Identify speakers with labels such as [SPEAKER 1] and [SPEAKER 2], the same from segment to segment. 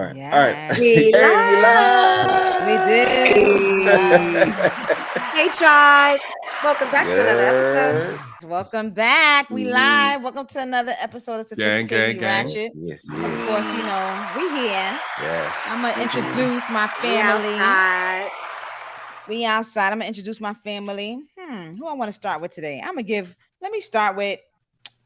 [SPEAKER 1] All right.
[SPEAKER 2] Yes.
[SPEAKER 3] We
[SPEAKER 2] We did.
[SPEAKER 3] Hey, Tribe. Welcome back to another episode.
[SPEAKER 2] Welcome back. We live. Welcome to another episode of Sophisticatedly Ratchet.
[SPEAKER 1] Yes.
[SPEAKER 2] Of course, you know, we here.
[SPEAKER 1] Yes.
[SPEAKER 2] I'm going to introduce my family. We outside. I'm going to introduce my family. Who I want to start with today? Let me start with,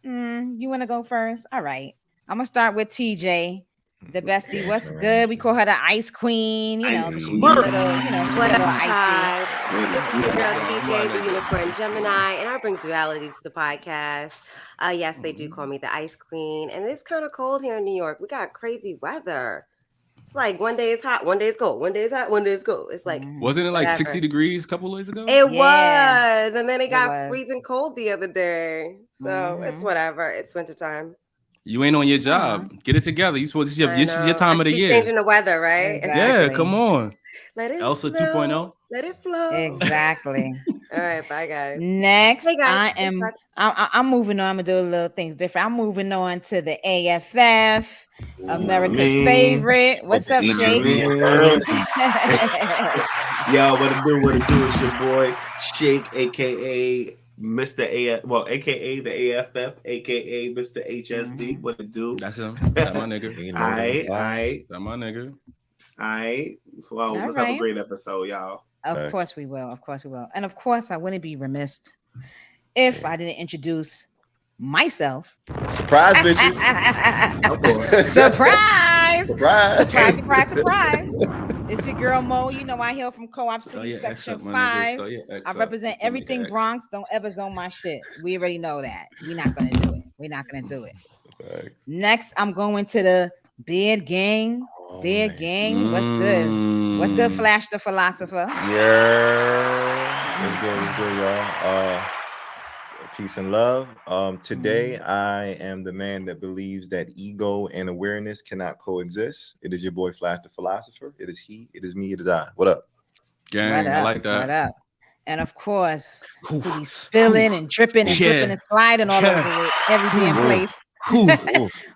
[SPEAKER 2] you want to go first? All right. I'm going to start with TJ. The bestie, what's good? We call her the Ice Queen, the little, icy.
[SPEAKER 3] This is your girl DJ, the Unicorn Gemini, and I bring duality to the podcast. Yes, they do call me the Ice Queen, and it's kind of cold here in New York. We got crazy weather. It's like one day it's hot, one day it's cold, one day it's hot, one day it's cold. It's like
[SPEAKER 4] wasn't it like 60 degrees a couple of days ago?
[SPEAKER 3] It was, and then it got freezing cold the other day. So it's whatever. It's wintertime.
[SPEAKER 4] You ain't on your job. Get it together. You supposed to this is your time of the year.
[SPEAKER 3] Changing the weather, right?
[SPEAKER 2] Exactly.
[SPEAKER 4] Yeah, come on.
[SPEAKER 3] Let it
[SPEAKER 4] Elsa
[SPEAKER 3] flow.
[SPEAKER 4] 2.0.
[SPEAKER 3] Let it flow.
[SPEAKER 2] Exactly.
[SPEAKER 3] All right, bye guys.
[SPEAKER 2] Next,
[SPEAKER 3] hey guys.
[SPEAKER 2] I'm moving on. I'm gonna do a little things different. I'm moving on to the AFF, America's favorite. What's up, Shake?
[SPEAKER 5] Yo, what it do? It's your boy Shake, aka Mr. aka the AFF, aka Mr. HSD. What it do?
[SPEAKER 4] That's him. That's my nigga.
[SPEAKER 5] Aight.
[SPEAKER 4] That's my nigga.
[SPEAKER 5] Aight. Well, let's have a great episode, y'all.
[SPEAKER 2] Of course we will. And of course, I wouldn't be remiss if I didn't introduce myself.
[SPEAKER 1] Surprise, bitches.
[SPEAKER 2] Surprise.
[SPEAKER 1] Surprise.
[SPEAKER 2] It's your girl Mo. You know I hail from Co-op City, Section 5. I represent everything Bronx. Don't ever zone my shit. We already know that. We're not gonna do it. Next, I'm going to the Beard Gang. What's good, Flash the Philosopher?
[SPEAKER 1] Yeah. What's good, y'all? Peace and love. Today I am the man that believes that ego and awareness cannot coexist. It is your boy Flash the Philosopher. It is he, it is me, it is I. What up?
[SPEAKER 4] Gang, I like that.
[SPEAKER 2] What up? And of course, he's spilling and dripping and slipping and sliding all over every damn place.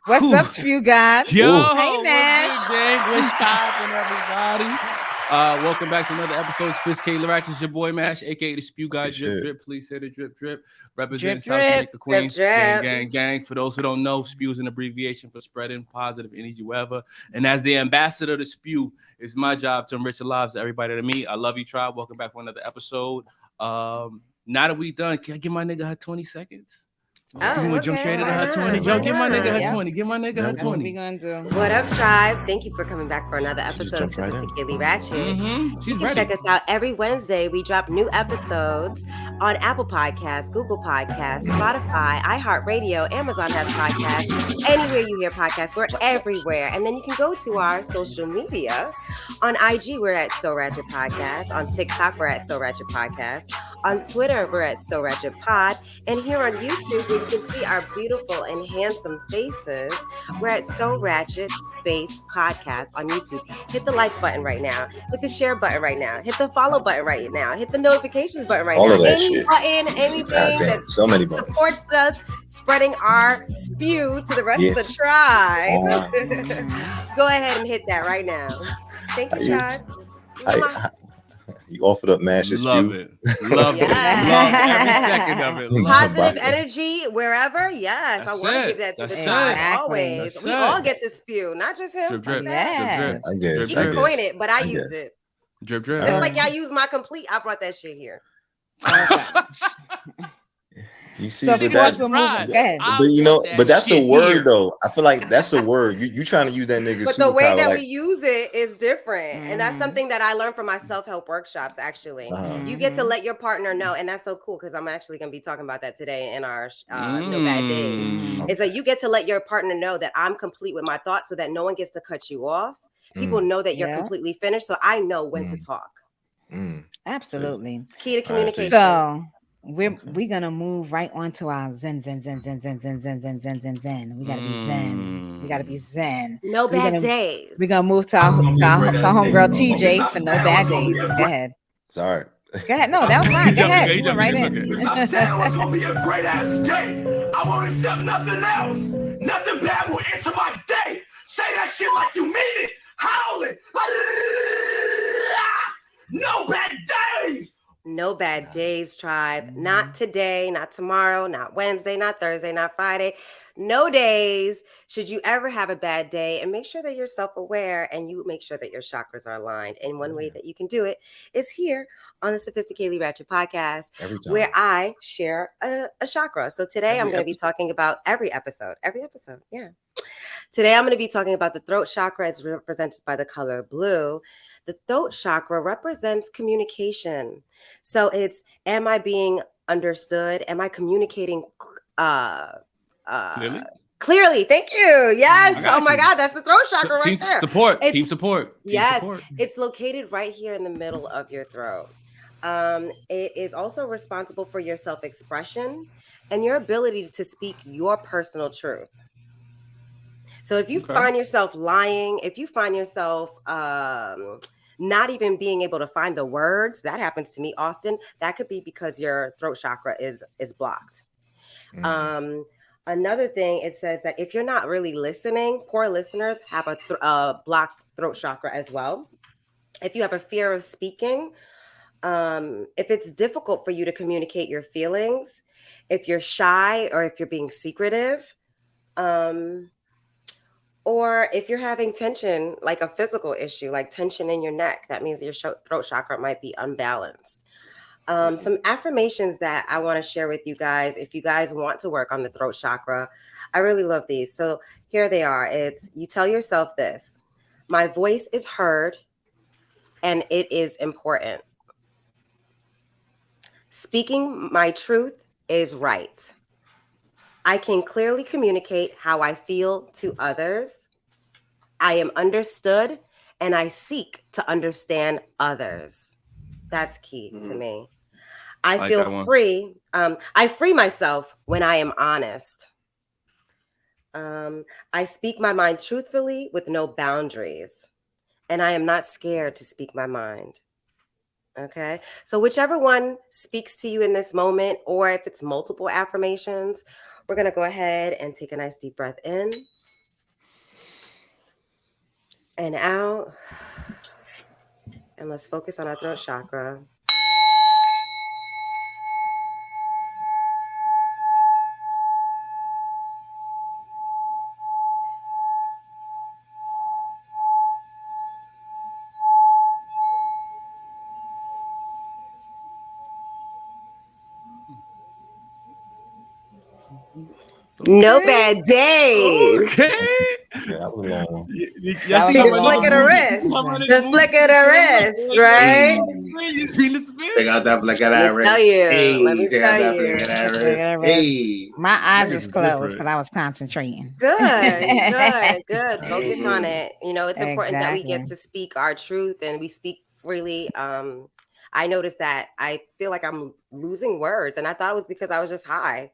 [SPEAKER 2] What's up, Spew God?
[SPEAKER 4] Yo,
[SPEAKER 2] hey Nash.
[SPEAKER 4] What's poppin', everybody? Welcome back to another episode of Sophisticatedly Ratchet. It's your boy Mash, aka the Spew Guy. Drip. Please say the drip. Represent South Lake, the Queens. Gang. For those who don't know, Spew is an abbreviation for spreading positive energy wherever. And as the ambassador to Spew, it's my job to enrich the lives of everybody to me. I love you, Tribe. Welcome back for another episode. Now that we done, can I give my nigga her 20 seconds? Jump straight into her 20. Yo, give my nigga her 20. Give my nigga her 20.
[SPEAKER 2] We gonna do.
[SPEAKER 3] What up, Tribe? Thank you for coming back for another episode of Sophisticatedly Ratchet. You can check us out every Wednesday. We drop new episodes on Apple Podcasts, Google Podcasts, Spotify, iHeartRadio, Amazon has podcasts. Anywhere you hear podcasts, we're everywhere. And then you can go to our social media. On IG, we're at So Ratchet Podcast. On TikTok, we're at So Ratchet Podcast. On Twitter, we're at So Ratchet Pod. And here on YouTube, you can see our beautiful and handsome faces. We're at So Ratchet Space Podcast on YouTube. Hit the like button right now. Hit the share button right now. Hit the follow button right now. Hit the notifications button right now. Any button, anything that supports us spreading our spew to the rest of the tribe. Go ahead and hit that right now. Thank you, Chad.
[SPEAKER 1] You offered up Mash.
[SPEAKER 4] Love it. Love every second of it.
[SPEAKER 3] Positive energy wherever. Yes, I want to give that to the tribe always. We all get to spew, not just him.
[SPEAKER 4] Drip.
[SPEAKER 1] I guess.
[SPEAKER 3] You can coin it, but I use it.
[SPEAKER 4] Drip.
[SPEAKER 3] Just like y'all use my complete, I brought that shit here.
[SPEAKER 1] You see,
[SPEAKER 2] so
[SPEAKER 1] but that's a word though. I feel like that's a word. You trying to use that nigga.
[SPEAKER 3] But the way that we use it is different, and that's something that I learned from my self-help workshops. Actually, you get to let your partner know, and that's so cool because I'm actually going to be talking about that today in our No Bad Days. It's like you get to let your partner know that I'm complete with my thoughts, so that no one gets to cut you off. People know that you're completely finished, so I know when to talk.
[SPEAKER 2] Absolutely,
[SPEAKER 3] key to communication.
[SPEAKER 2] So. We're gonna move right on to our zen. We gotta be zen.
[SPEAKER 3] No bad days.
[SPEAKER 2] We're gonna move to our homegirl TJ for no bad days. Go ahead.
[SPEAKER 1] Sorry.
[SPEAKER 2] Go ahead. No, that was fine. Go ahead. You went right in.
[SPEAKER 6] I said it was gonna be a great ass day. I won't accept nothing else. Nothing bad will enter my day. Say that shit like you mean it.
[SPEAKER 3] No bad days, Tribe. Not today, not tomorrow, not Wednesday, not Thursday, not Friday. No days should you ever have a bad day. And make sure that you're self-aware and you make sure that your chakras are aligned. And one way that you can do it is here on the Sophisticatedly Ratchet Podcast, where I share a chakra. So today I'm going to be talking about every episode. Yeah. Today I'm going to be talking about the throat chakra. It's represented by the color blue. The throat chakra represents communication. So it's, am I being understood? Am I communicating clearly? Thank you. Yes. Oh my God, that's the throat chakra right there. Team support.
[SPEAKER 4] Yes.
[SPEAKER 3] It's located right here in the middle of your throat. It is also responsible for your self-expression and your ability to speak your personal truth. So if you find yourself lying, if you find yourself not even being able to find the words, that happens to me often. That could be because your throat chakra is blocked. Another thing, it says that if you're not really listening, poor listeners have a blocked throat chakra as well. If you have a fear of speaking, if it's difficult for you to communicate your feelings, if you're shy or if you're being secretive, or if you're having tension, like a physical issue, like tension in your neck, that means your throat chakra might be unbalanced. Some affirmations that I want to share with you guys, if you guys want to work on the throat chakra, I really love these. So here they are. It's, you tell yourself this: my voice is heard and it is important. Speaking my truth is right. I can clearly communicate how I feel to others. I am understood and I seek to understand others. That's key to me. I feel free. I free myself when I am honest. I speak my mind truthfully with no boundaries. And I am not scared to speak my mind. Okay. So whichever one speaks to you in this moment, or if it's multiple affirmations, we're going to go ahead and take a nice deep breath in and out. And let's focus on our throat chakra. No bad days.
[SPEAKER 1] Okay. Yeah, that was long.
[SPEAKER 3] See the flick of the wrist. The flick of the wrist, right?
[SPEAKER 4] You seen the spin?
[SPEAKER 5] They got that flick of that wrist.
[SPEAKER 3] Let me tell you.
[SPEAKER 5] Hey.
[SPEAKER 2] My eyes was closed because I was concentrating.
[SPEAKER 3] Good. Focus on it. You know, it's important that we get to speak our truth and we speak freely. I noticed that I feel like I'm losing words, and I thought it was because I was just high.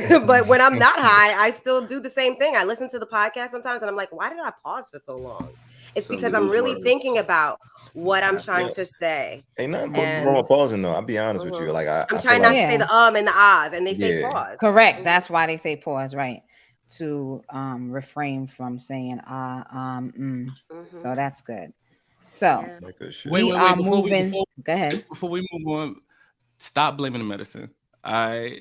[SPEAKER 3] But when I'm not high, I still do the same thing. I listen to the podcast sometimes and I'm like, why did I pause for so long? It's because I'm really thinking about what I'm trying to say.
[SPEAKER 1] Ain't nothing wrong with pausing though. I'll be honest with you. Like
[SPEAKER 3] I'm trying not to say the and the ahs, and they say pause.
[SPEAKER 2] Correct. That's why they say pause, right? To refrain from saying So that's good. So
[SPEAKER 4] wait,
[SPEAKER 2] moving. Go ahead.
[SPEAKER 4] Before we move on, stop blaming the medicine. I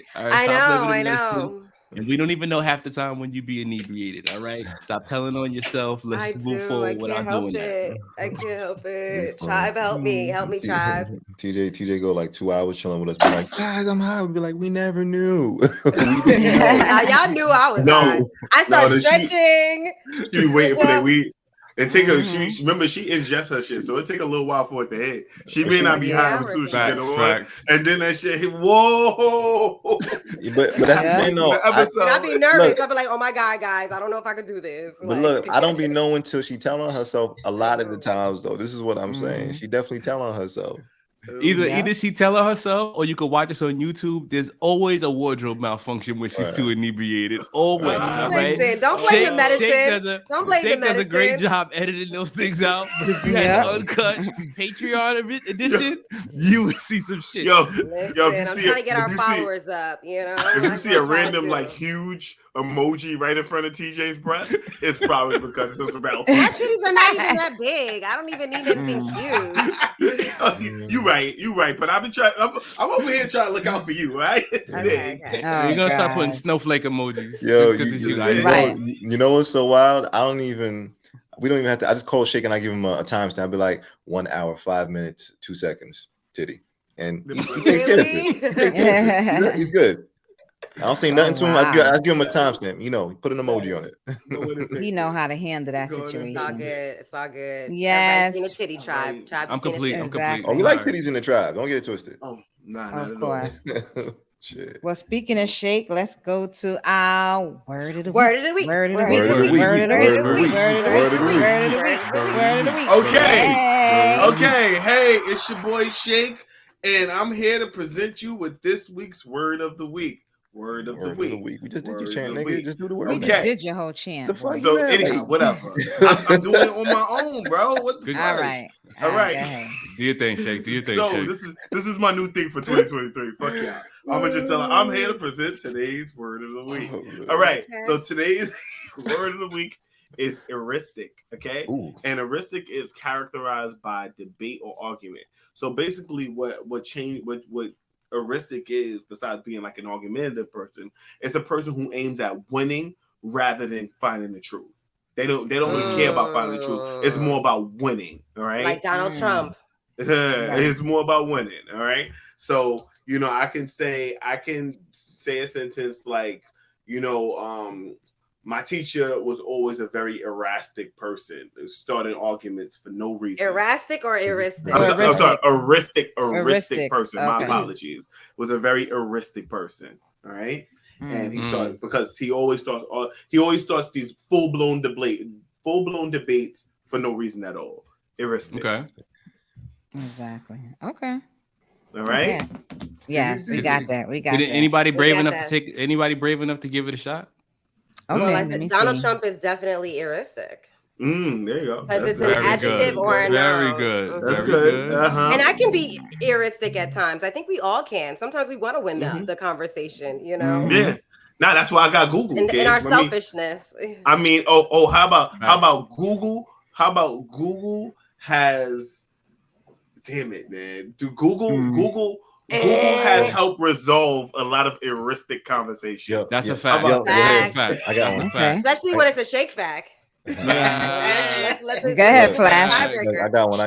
[SPEAKER 3] know.
[SPEAKER 4] And we don't even know half the time when you be inebriated. All right, stop telling on yourself. Let's move forward without doing that.
[SPEAKER 3] I can't help it. Tribe, help me, Tribe.
[SPEAKER 1] TJ go like 2 hours chilling with us. Be like, guys, I'm high. We'd be like, we never knew.
[SPEAKER 3] Y'all knew I was high. I started stretching.
[SPEAKER 5] She be waiting for that weed. It take a she remember she ingests her shit, so it take a little while for it to hit. She may not be high until she get on, and then that shit hit. Whoa!
[SPEAKER 1] But that's the thing, though.
[SPEAKER 3] I be nervous. I be like, oh my God, guys, I don't know if I could do this.
[SPEAKER 1] But look, I don't be knowing until she telling herself a lot of the times, though. This is what I'm saying. She definitely telling herself.
[SPEAKER 4] Either she telling herself, or you could watch this on YouTube. There's always a wardrobe malfunction when she's too inebriated. Always.
[SPEAKER 3] Listen, don't blame the medicine. Don't blame the medicine.
[SPEAKER 4] Does a great job editing those things out. But if you had an uncut Patreon edition, you would see some shit.
[SPEAKER 3] Listen, I'm trying to get our followers up. You know,
[SPEAKER 5] if you see a random like huge emoji right in front of TJ's breast, it's probably because it was about.
[SPEAKER 3] My titties are not even that big. I don't even need anything huge.
[SPEAKER 5] You right. You right. But I've been trying. I'm over here trying to look out for you, right?
[SPEAKER 3] Okay.
[SPEAKER 4] You're gonna start putting snowflake emojis.
[SPEAKER 1] Yo,
[SPEAKER 4] you
[SPEAKER 1] know what's so wild? We don't even have to. I just call Shake and I give him a timestamp. I'd be like 1 hour, 5 minutes, 2 seconds, titty, and he takes care of it. He's good. I don't say nothing to him. I give him a timestamp. Put an emoji on it.
[SPEAKER 2] He know how to handle that situation.
[SPEAKER 3] It's all good. It's all good.
[SPEAKER 2] Yes.
[SPEAKER 3] Everybody's seen a titty tribe.
[SPEAKER 4] I'm complete. I'm complete.
[SPEAKER 1] Oh, we like titties in the tribe. Don't get it twisted.
[SPEAKER 5] Oh, nah,
[SPEAKER 2] of course.
[SPEAKER 1] Shit.
[SPEAKER 2] Well, speaking of Shake, let's go to our word of the week.
[SPEAKER 3] Word of the week.
[SPEAKER 2] Word of the week. Word of the week. Word of the week. Word of the week. Word of the week.
[SPEAKER 5] Okay. Hey, it's your boy Shake, and I'm here to present you with this week's word of the week. Word of the week.
[SPEAKER 1] We just did your chant, nigga. Just do the word.
[SPEAKER 2] We just did your whole chant.
[SPEAKER 5] So anyhow, whatever. I'm doing it on my own, bro. What the fuck? All right.
[SPEAKER 4] Do your thing, Shake. Do your thing, Shake.
[SPEAKER 5] This is my new thing for 2023. Fuck y'all. I'm gonna just tell her I'm here to present today's word of the week. All right. Okay. So today's word of the week is Eristic. Okay. Ooh. And Eristic is characterized by debate or argument. So basically, what Eristic is, besides being like an argumentative person, it's a person who aims at winning rather than finding the truth. They don't really care about finding the truth. It's more about winning. All right.
[SPEAKER 3] Like Donald Trump.
[SPEAKER 5] It's more about winning. All right. So, I can say a sentence like, my teacher was always a very erratic person, starting arguments for no reason.
[SPEAKER 3] Erratic or Eristic?
[SPEAKER 5] I'm sorry, Eristic person. Okay. My apologies. Was a very Eristic person. All right. And he started because he always starts these full-blown debates for no reason at all. Eristic.
[SPEAKER 4] Okay.
[SPEAKER 2] Exactly. Okay.
[SPEAKER 5] All right.
[SPEAKER 2] Okay. Yes, we got that.
[SPEAKER 4] Anybody brave enough to give it a shot?
[SPEAKER 2] Okay,
[SPEAKER 3] Donald Trump is definitely Eristic.
[SPEAKER 5] There you go.
[SPEAKER 3] Because it's an adjective or a noun.
[SPEAKER 4] Very good.
[SPEAKER 5] That's good. Uh-huh.
[SPEAKER 3] And I can be Eristic at times. I think we all can. Sometimes we want to win the conversation,
[SPEAKER 5] Yeah. Nah, that's why I got Google.
[SPEAKER 3] In our selfishness.
[SPEAKER 5] How about Google? How about Google has? Damn it, man! Google has helped resolve a lot of Eristic conversations.
[SPEAKER 4] That's a fact.
[SPEAKER 3] Fact.
[SPEAKER 1] I got one.
[SPEAKER 2] Okay.
[SPEAKER 3] Especially when it's a Shake fact.
[SPEAKER 2] Go ahead, Flash.
[SPEAKER 1] I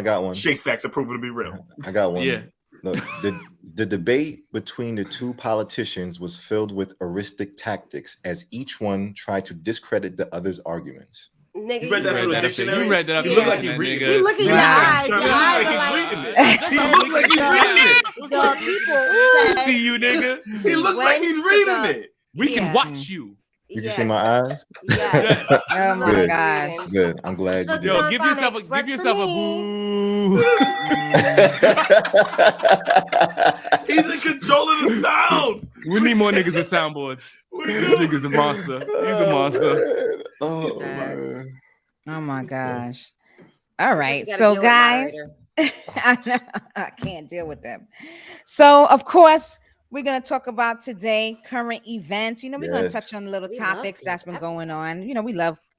[SPEAKER 1] got one.
[SPEAKER 5] Shake facts are proven to be real.
[SPEAKER 1] I got one.
[SPEAKER 4] Yeah.
[SPEAKER 1] Look, the debate between the two politicians was filled with Eristic tactics as each one tried to discredit the other's arguments.
[SPEAKER 3] Nigga,
[SPEAKER 5] you read that from the dictionary?
[SPEAKER 4] You read that.
[SPEAKER 5] You look like he's reading it.
[SPEAKER 3] We look at your eyes. Your eyes are like...
[SPEAKER 5] He looks like he's reading it.
[SPEAKER 4] See you, nigga.
[SPEAKER 5] He looks like he's reading it.
[SPEAKER 4] We can watch you.
[SPEAKER 1] You can see my eyes?
[SPEAKER 3] Yeah.
[SPEAKER 2] Oh my gosh.
[SPEAKER 1] Good. I'm glad you did.
[SPEAKER 4] Yo, give yourself a boo.
[SPEAKER 5] He's in control of the sounds.
[SPEAKER 4] We need more niggas with soundboards. This nigga's a monster. He's a monster.
[SPEAKER 1] Oh
[SPEAKER 2] my gosh. All right. So guys, I can't deal with them. So of course, we're going to talk about today current events. We're going to touch on little topics that's been going on.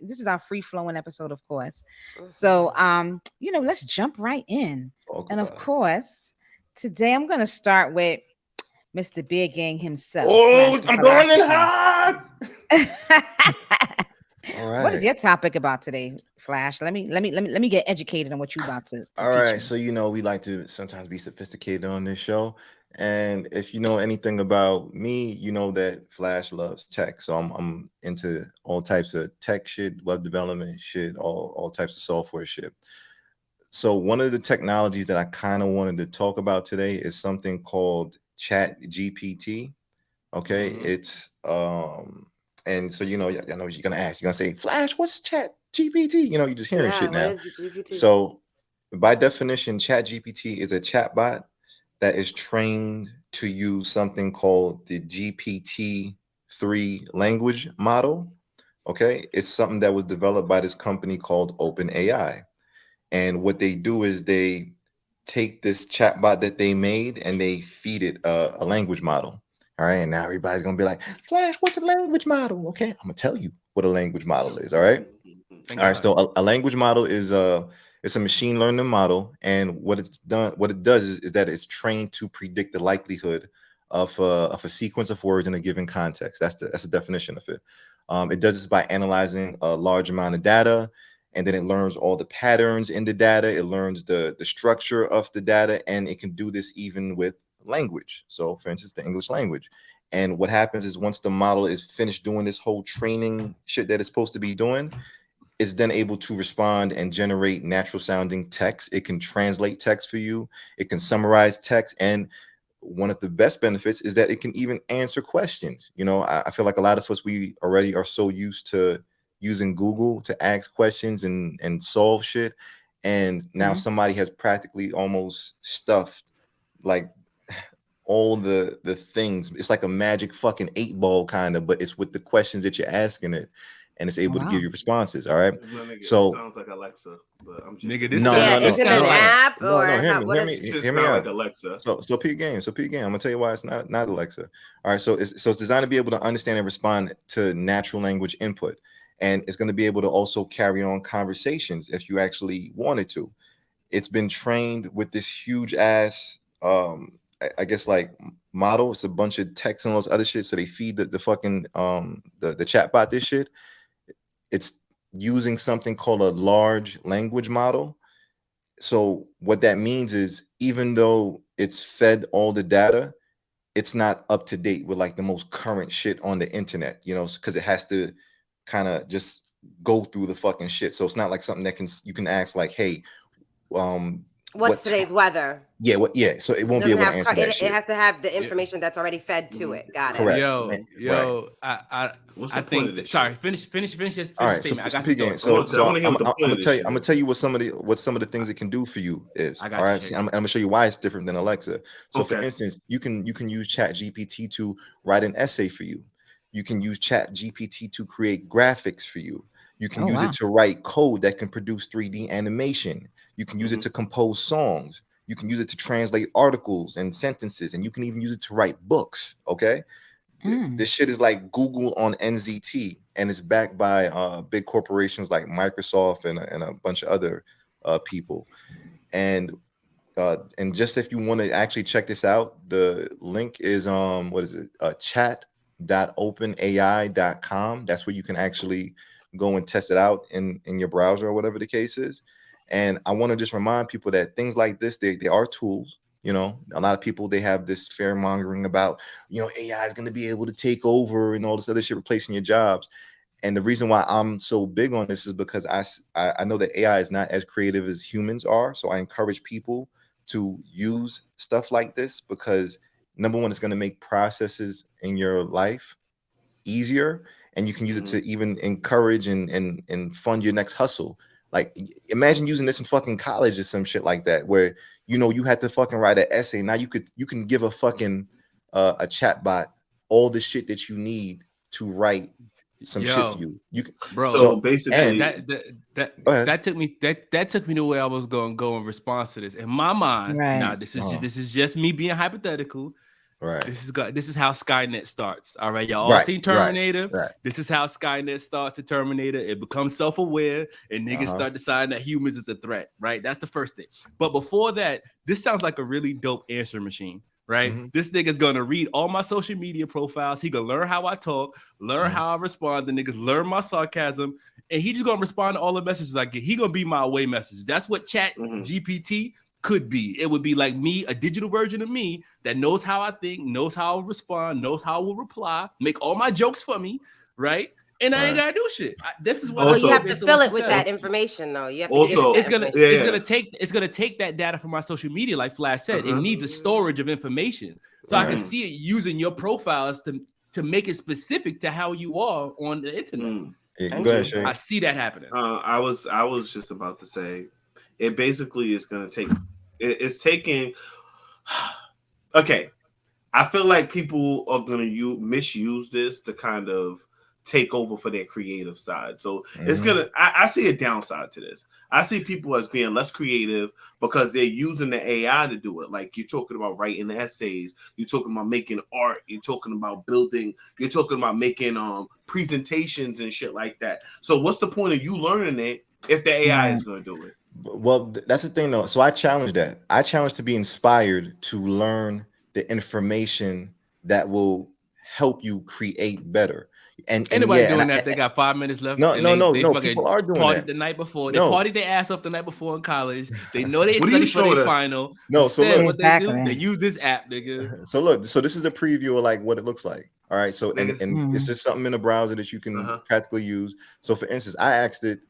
[SPEAKER 2] This is our free flowing episode, of course. So, let's jump right in. And of course, today I'm going to start with Mr. Big Gang himself.
[SPEAKER 5] Oh, I'm going in hard.
[SPEAKER 1] All right.
[SPEAKER 2] What is your topic about today, Flash? Let me get educated on what you about to
[SPEAKER 1] All right.
[SPEAKER 2] me.
[SPEAKER 1] So, we like to sometimes be sophisticated on this show. And if you know anything about me, you know that Flash loves tech. So I'm into all types of tech shit, web development shit, all types of software shit. So one of the technologies that I kind of wanted to talk about today is something called Chat GPT. Okay. It's and so I know what you're gonna ask. You're gonna say, Flash, what's Chat GPT? You're just hearing shit now. So by definition, Chat GPT is a chatbot that is trained to use something called the GPT-3 language model. Okay, it's something that was developed by this company called OpenAI. And what they do is they take this chatbot that they made and they feed it a language model. All right, and now everybody's gonna be like, Flash, what's a language model? Okay, I'm gonna tell you what a language model is. All right. All right, so a language model is It's a machine learning model, and what it does is that it's trained to predict the likelihood of a sequence of words in a given context. That's the definition of it. It does this by analyzing a large amount of data, and then it learns all the patterns in the data. It learns the structure of the data, and it can do this even with language. So, for instance, the English language. And what happens is once the model is finished doing this whole training shit that it's supposed to be doing, it's then able to respond and generate natural sounding text. It can translate text for you. It can summarize text. And one of the best benefits is that it can even answer questions. You know, I feel like a lot of us, we already are so used to using Google to ask questions and solve shit. And now somebody has practically almost stuffed like all the things. It's like a magic fucking 8-ball kind of, but it's with the questions that you're asking it, and it's able to give you responses. All right. So
[SPEAKER 5] it sounds like Alexa, but I'm just
[SPEAKER 4] nigga, this
[SPEAKER 3] is it an app or
[SPEAKER 1] hear me out.
[SPEAKER 5] Like Alexa.
[SPEAKER 1] So P game. I'm gonna tell you why it's not Alexa. All right. So it's designed to be able to understand and respond to natural language input, and it's going to be able to also carry on conversations if you actually wanted to. It's been trained with this huge ass I guess like model. It's a bunch of text and all this other shit. So they feed the fucking the chatbot this shit. It's using something called a large language model. So what that means is even though it's fed all the data, it's not up to date with like the most current shit on the internet, you know, because it has to kind of just go through the fucking shit. So it's not like something that you can ask like, hey,
[SPEAKER 3] what's today's weather?
[SPEAKER 1] Yeah, so it won't be able to answer that shit.
[SPEAKER 3] It has to have the information that's already fed to it. Got it.
[SPEAKER 1] Correct.
[SPEAKER 4] Yo, I think. Sorry, finish this
[SPEAKER 1] all right,
[SPEAKER 4] statement.
[SPEAKER 1] So,
[SPEAKER 4] I got you.
[SPEAKER 1] I'm gonna tell you what some of the things it can do for you is. All right, I'm gonna show you why it's different than Alexa. So, for instance, you can use Chat GPT to write an essay for you. You can use Chat GPT to create graphics for you. You can use it to write code that can produce 3D animation. You can use it to compose songs. You can use it to translate articles and sentences, and you can even use it to write books. Okay, this shit is like Google on NZT, and it's backed by big corporations like Microsoft and a bunch of other people. And just if you want to actually check this out, the link is what is it? Chat.openai.com. That's where you can actually go and test it out in your browser or whatever the case is. And I want to just remind people that things like this, they are tools. You know, a lot of people, they have this fear mongering about, you know, AI is going to be able to take over and all this other shit, replacing your jobs. And the reason why I'm so big on this is because I know that AI is not as creative as humans are. So I encourage people to use stuff like this because number one, it's going to make processes in your life easier. And you can use it to even encourage and fund your next hustle. Like, imagine using this in fucking college or some shit like that, where, you know, you had to fucking write an essay. Now you can give a fucking a chat bot all the shit that you need to write some shit for you. You can,
[SPEAKER 4] bro.
[SPEAKER 5] So basically,
[SPEAKER 4] that took me to where I was going to go in response to this. In my mind, now this is just me being hypothetical.
[SPEAKER 1] Right.
[SPEAKER 4] This is how Skynet starts. All right, y'all all seen Terminator. Right. This is how Skynet starts in Terminator. It becomes self-aware, and niggas start deciding that humans is a threat. Right. That's the first thing. But before that, this sounds like a really dope answer machine. Right. This nigga's gonna read all my social media profiles. He gonna learn how I talk, learn how I respond to niggas, learn my sarcasm, and he just gonna respond to all the messages I get. He gonna be my away message. That's what Chat GPT could be. It would be like me, a digital version of me that knows how I think, knows how I respond, knows how I will reply, make all my jokes for me, right? And I ain't gotta do shit. This is what
[SPEAKER 3] you have to fill it with that information, though. You have
[SPEAKER 4] to it's gonna take that data from my social media, like Flash said. It needs a storage of information, so I can see it using your profiles to make it specific to how you are on the internet.
[SPEAKER 1] Go ahead, Shay.
[SPEAKER 4] I see that happening.
[SPEAKER 5] I was just about to say, it basically is going to take. It's taking. Okay, I feel like people are going to misuse this to kind of take over for their creative side. So it's gonna. I see a downside to this. I see people as being less creative because they're using the AI to do it. Like, you're talking about writing essays, you're talking about making art, you're talking about building, you're talking about making presentations and shit like that. So what's the point of you learning it if the AI is going to do it?
[SPEAKER 1] Well, that's the thing, though. So I challenge that. I challenge to be inspired to learn the information that will help you create better. And
[SPEAKER 4] Anybody
[SPEAKER 1] yeah,
[SPEAKER 4] doing that? They got 5 minutes left.
[SPEAKER 1] no,
[SPEAKER 4] and
[SPEAKER 1] no, no,
[SPEAKER 4] they
[SPEAKER 1] no.
[SPEAKER 4] fucking
[SPEAKER 1] People are doing
[SPEAKER 4] partied
[SPEAKER 1] that
[SPEAKER 4] the night before. They
[SPEAKER 1] No.
[SPEAKER 4] partied their ass up the night before in college. They know they
[SPEAKER 5] What are you
[SPEAKER 4] study for their
[SPEAKER 5] showing us?
[SPEAKER 4] final.
[SPEAKER 1] No, so
[SPEAKER 4] Instead,
[SPEAKER 1] look.
[SPEAKER 4] what they do,
[SPEAKER 2] Exactly.
[SPEAKER 4] they use this app, nigga.
[SPEAKER 1] So look, so this is a preview of like what it looks like. All right. So and
[SPEAKER 5] Nigga.
[SPEAKER 1] it's just something in the browser that you can practically use. So for instance, I asked it,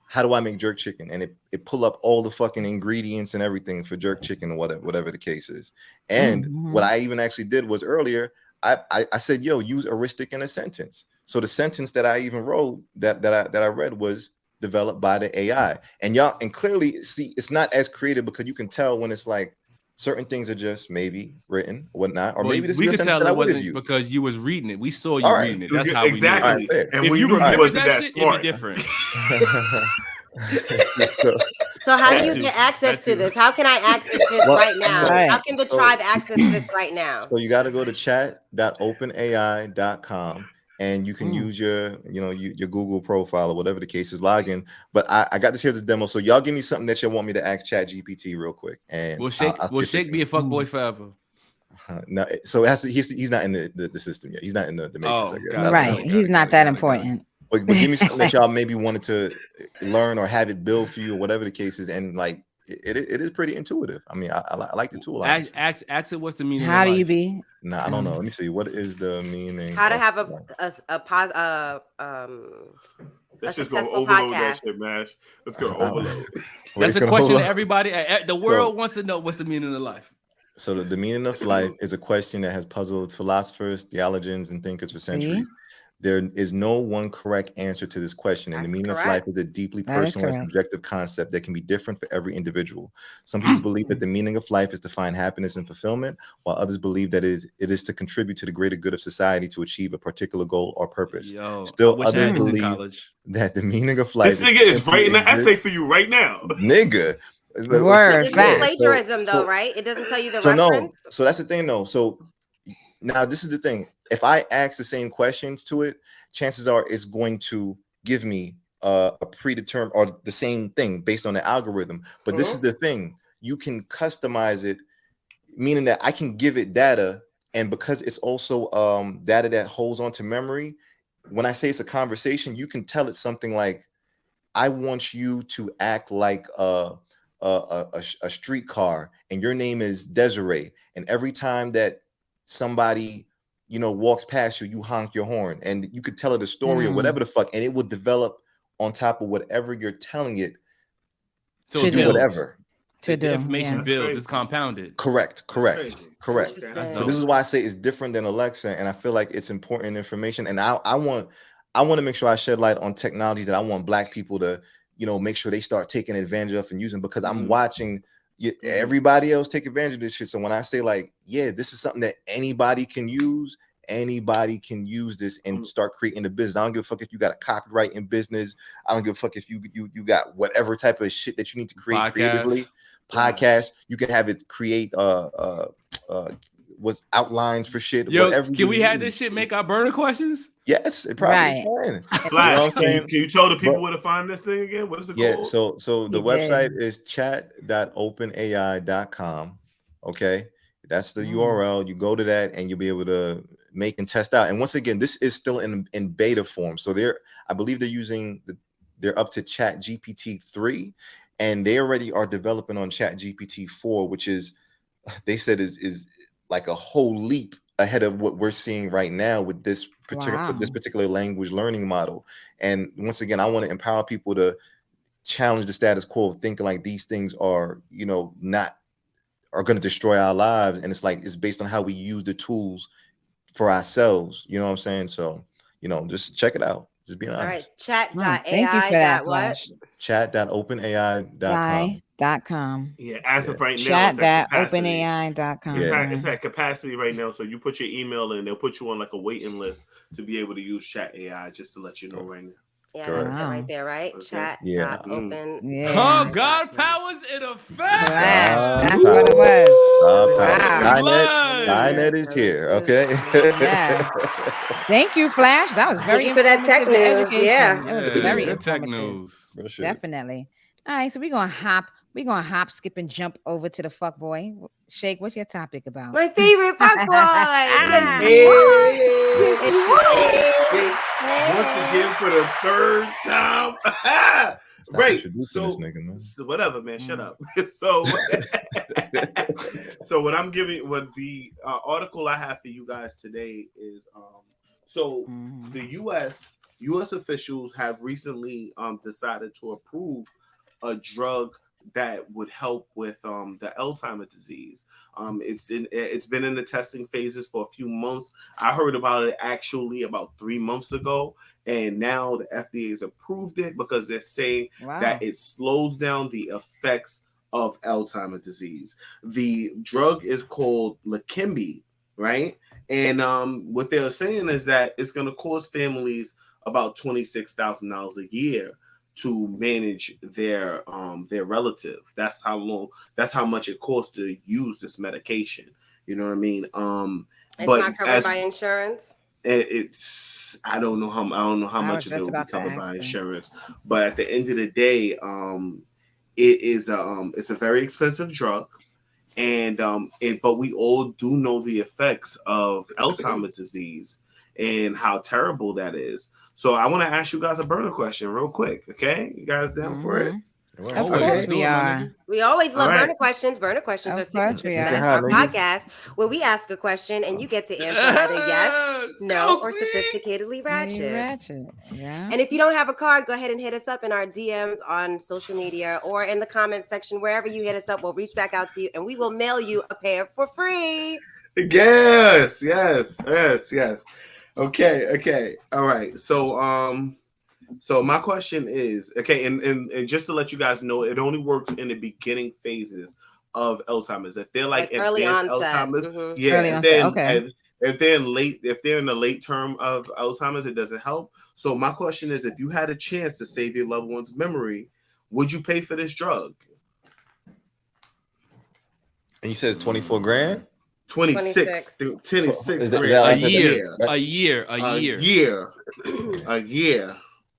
[SPEAKER 1] how do I make jerk chicken? And it pull up all the fucking ingredients and everything for jerk chicken or whatever the case is. And what I even actually did was earlier, I said, yo, use Eristic in a sentence. So the sentence that I even wrote that I read was developed by the AI. And y'all, and clearly see, it's not as creative because you can tell when it's like certain things are just maybe written or whatnot, or
[SPEAKER 4] Well,
[SPEAKER 1] maybe this
[SPEAKER 4] we
[SPEAKER 1] is
[SPEAKER 4] could
[SPEAKER 1] the sentence
[SPEAKER 4] tell
[SPEAKER 1] that I
[SPEAKER 4] it
[SPEAKER 1] would have
[SPEAKER 4] wasn't
[SPEAKER 1] used.
[SPEAKER 4] because you was reading it. We saw you
[SPEAKER 1] All right.
[SPEAKER 4] reading it. That's how we knew.
[SPEAKER 5] Exactly.
[SPEAKER 1] Right,
[SPEAKER 5] and
[SPEAKER 4] if
[SPEAKER 5] when
[SPEAKER 4] you
[SPEAKER 5] you
[SPEAKER 4] remember
[SPEAKER 5] wasn't
[SPEAKER 4] that
[SPEAKER 5] that
[SPEAKER 4] shit,
[SPEAKER 5] smart.
[SPEAKER 4] it'd be different.
[SPEAKER 3] So how do you get access to this? How can I access this right now?
[SPEAKER 2] Right.
[SPEAKER 3] How can the tribe access this right now?
[SPEAKER 1] So you got to go to chat.openai.com and you can use your, your Google profile or whatever the case is, log in. But I got this here as a demo. So y'all give me something that you want me to ask Chat GPT real quick. And
[SPEAKER 4] Will Shake be a fuckboy forever?
[SPEAKER 1] No, so it has to, he's not in the system yet. He's not in the matrix, I guess.
[SPEAKER 4] God,
[SPEAKER 2] right. He's not that important.
[SPEAKER 1] But give me something that y'all maybe wanted to learn or have it build for you or whatever the case is. And like, it is pretty intuitive. I mean, I like the tool.
[SPEAKER 4] Ask it what's the meaning.
[SPEAKER 2] How
[SPEAKER 4] of
[SPEAKER 2] do
[SPEAKER 4] life.
[SPEAKER 2] you be?
[SPEAKER 1] Nah, I don't know. Let me see. What is the meaning?
[SPEAKER 3] How to have a
[SPEAKER 5] Let's just go
[SPEAKER 3] successful
[SPEAKER 5] overload
[SPEAKER 3] podcast.
[SPEAKER 5] that shit, Mash. Let's go overload.
[SPEAKER 4] That's a question that everybody, the world wants to know. What's the meaning of life?
[SPEAKER 1] So the meaning of life is a question that has puzzled philosophers, theologians, and thinkers for centuries. There is no one correct answer to this question, and the meaning of life is a deeply personal and subjective concept that can be different for every individual. Some people believe that the meaning of life is to find happiness and fulfillment, while others believe that it is to contribute to the greater good of society to achieve a particular goal or purpose. Still, others believe that the meaning of life.
[SPEAKER 5] This nigga is writing an essay for you right now,
[SPEAKER 1] nigga.
[SPEAKER 3] Word. It's plagiarism, though, right? It doesn't tell you the reference.
[SPEAKER 1] No, so that's the thing, though. So now this is the thing. If I ask the same questions to it, chances are it's going to give me a predetermined or the same thing based on the algorithm. But this is the thing. You can customize it, meaning that I can give it data. And because it's also data that holds on to memory, when I say it's a conversation, you can tell it something like, I want you to act like a streetcar and your name is Desiree. And every time that somebody walks past you, you honk your horn, and you could tell it a story or whatever the fuck, and it will develop on top of whatever you're telling it to do whatever.
[SPEAKER 4] The information builds, it's compounded.
[SPEAKER 1] Correct. So
[SPEAKER 4] So
[SPEAKER 1] this is why I say it's different than Alexa, and I feel like it's important information. And I want to make sure I shed light on technologies that I want Black people to make sure they start taking advantage of and using, because I'm watching everybody else take advantage of this shit. So when I say like, yeah, this is something that anybody can use this and start creating a business. I don't give a fuck if you got a copyright in business. I don't give a fuck if you got whatever type of shit that you need to create creatively. Podcast, you can have it create what's outlines for shit.
[SPEAKER 4] Yo,
[SPEAKER 1] whatever
[SPEAKER 4] can we have this shit make our burner questions?
[SPEAKER 1] Yes, it probably can.
[SPEAKER 5] Flash, can you tell the people where to find this thing again? What is it called?
[SPEAKER 1] So the website is chat.openai.com. Okay, that's the URL. You go to that and you'll be able to make and test out. And once again, this is still in beta form. So I believe they're up to Chat GPT 3, and they already are developing on Chat GPT 4, which is, they said is like a whole leap ahead of what we're seeing right now with this particular language learning model. And once again, I want to empower people to challenge the status quo of thinking like these things are, not are going to destroy our lives. And it's like, it's based on how we use the tools for ourselves. You know what I'm saying? So, just check it out. Just being honest.
[SPEAKER 3] All right. Chat.ai.
[SPEAKER 1] Chat.openai.com.
[SPEAKER 5] Yeah, as of right now,
[SPEAKER 2] Chat.openai.com.
[SPEAKER 5] It's at capacity right now. So you put your email in, they'll put you on like a waiting list to be able to use Chat AI, just to let you know right now.
[SPEAKER 3] Yeah, right there, right? Okay. Chat.
[SPEAKER 1] Yeah.
[SPEAKER 3] Open.
[SPEAKER 2] Yeah.
[SPEAKER 4] Oh, God powers in effect.
[SPEAKER 2] That's what it was.
[SPEAKER 1] Skynet is here. Okay.
[SPEAKER 2] Yes. Thank you, Flash. That was very
[SPEAKER 3] Thank you for that tech news. Yeah.
[SPEAKER 2] It was very
[SPEAKER 4] good tech
[SPEAKER 2] informative.
[SPEAKER 4] news.
[SPEAKER 2] Definitely. All right, so we're gonna hop, skip, and jump over to the fuck boy. Shake, what's your topic about?
[SPEAKER 3] My favorite fuck boy.
[SPEAKER 5] Once again for the third time. Right. So whatever, man. Shut up. So what I'm giving, what the article I have for you guys today is the U.S. officials have recently decided to approve a drug that would help with the Alzheimer disease. It's been in the testing phases for a few months. I heard about it actually about 3 months ago, and now the FDA has approved it because they're saying that it slows down the effects of Alzheimer disease. The drug is called Leqembi, right? And what they're saying is that it's going to cost families about $26,000 a year to manage their relative. That's how much it costs to use this medication. You know what I mean?
[SPEAKER 3] It's not covered by insurance.
[SPEAKER 5] I don't know how much of it will be covered by insurance. But at the end of the day, it's a very expensive drug. And but we all do know the effects of Alzheimer's disease and how terrible that is. So I want to ask you guys a burner question real quick. Okay, you guys down for it?
[SPEAKER 2] Of course we are.
[SPEAKER 3] We always love burner questions. Burner questions are signature to our podcast where we ask a question and you get to answer either yes, no, or sophisticatedly ratchet.
[SPEAKER 2] Yeah.
[SPEAKER 3] And if you don't have a card, go ahead and hit us up in our DMs on social media or in the comment section. Wherever you hit us up, we'll reach back out to you and we will mail you a pair for free.
[SPEAKER 5] Yes. Okay. All right. So my question is, okay, and just to let you guys know, it only works in the beginning phases of Alzheimer's. If they're like
[SPEAKER 3] early onset,
[SPEAKER 5] Alzheimer's, if they're in the late term of Alzheimer's, it doesn't help. So my question is, if you had a chance to save your loved one's memory, would you pay for this drug?
[SPEAKER 1] And you said it's 24 grand?
[SPEAKER 5] 26
[SPEAKER 4] grand a year.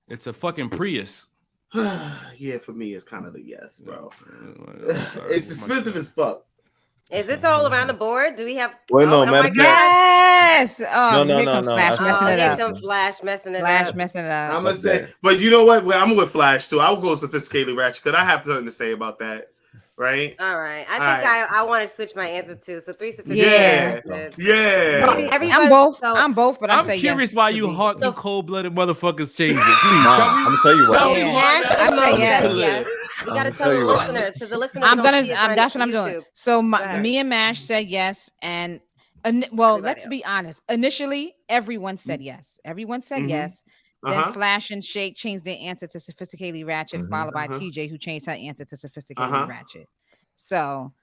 [SPEAKER 4] It's a fucking Prius.
[SPEAKER 5] Yeah, for me, it's kind of the yes, bro. It's expensive as fuck.
[SPEAKER 3] Is this all around the board? Do we have?
[SPEAKER 2] Yes.
[SPEAKER 3] Oh,
[SPEAKER 2] no.
[SPEAKER 3] Flash messing it up.
[SPEAKER 5] I'm gonna say, but you know what? I'm with Flash too. I'll go Sophisticatedly Ratchet because I have something to say about that. Right.
[SPEAKER 3] All right. I want to switch my answer too. So 3 sophisticated.
[SPEAKER 5] Yeah.
[SPEAKER 2] I'm both, but
[SPEAKER 4] I'm curious why you cold-blooded motherfuckers changed it. Please.
[SPEAKER 1] I'm gonna tell you why.
[SPEAKER 3] Yes. You gotta tell the listeners. So the listeners.
[SPEAKER 2] That's what I'm doing. So me and Mash said yes, and let's be honest. Initially, everyone said yes. Yes. Then Flash and Shake changed their answer to Sophisticatedly Ratchet, followed by TJ, who changed her answer to Sophisticatedly Ratchet. So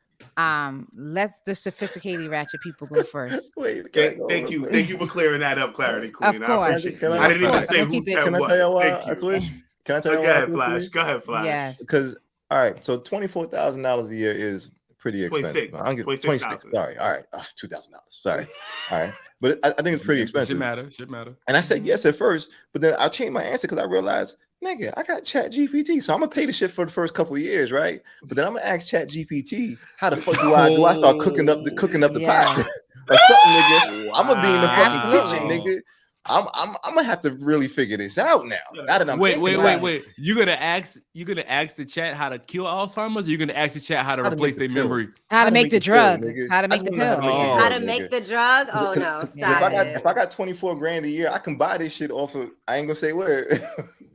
[SPEAKER 2] let's the Sophisticatedly Ratchet people go first.
[SPEAKER 5] Thank you for clearing that up, Clarity Queen.
[SPEAKER 2] Of course.
[SPEAKER 5] I didn't even say who said what.
[SPEAKER 1] Can I tell you why I switched? Can I tell you why?
[SPEAKER 5] Go ahead, Flash.
[SPEAKER 2] Yes.
[SPEAKER 1] Because all right, so $24,000 a year is pretty expensive. 26. Sorry. All right. $2,000. Sorry. All right. But I think it's pretty expensive.
[SPEAKER 4] Should matter.
[SPEAKER 1] And I said yes at first, but then I changed my answer because I realized, nigga, I got Chat GPT, so I'm gonna pay the shit for the first couple of years, right? But then I'm gonna ask Chat GPT, how the fuck do I start cooking up the pot or something, nigga? I'm gonna be in the fucking kitchen, nigga. I'm gonna have to really figure this out now. Now that I'm
[SPEAKER 4] wait. You're gonna ask the chat how to kill Alzheimer's, or you're gonna ask the chat how to replace their memory?
[SPEAKER 2] How to make the drug. How to make the pill.
[SPEAKER 3] How to make the drug? Oh no, stop
[SPEAKER 1] if I got 24 grand a year, I can buy this shit off of, I ain't gonna say where,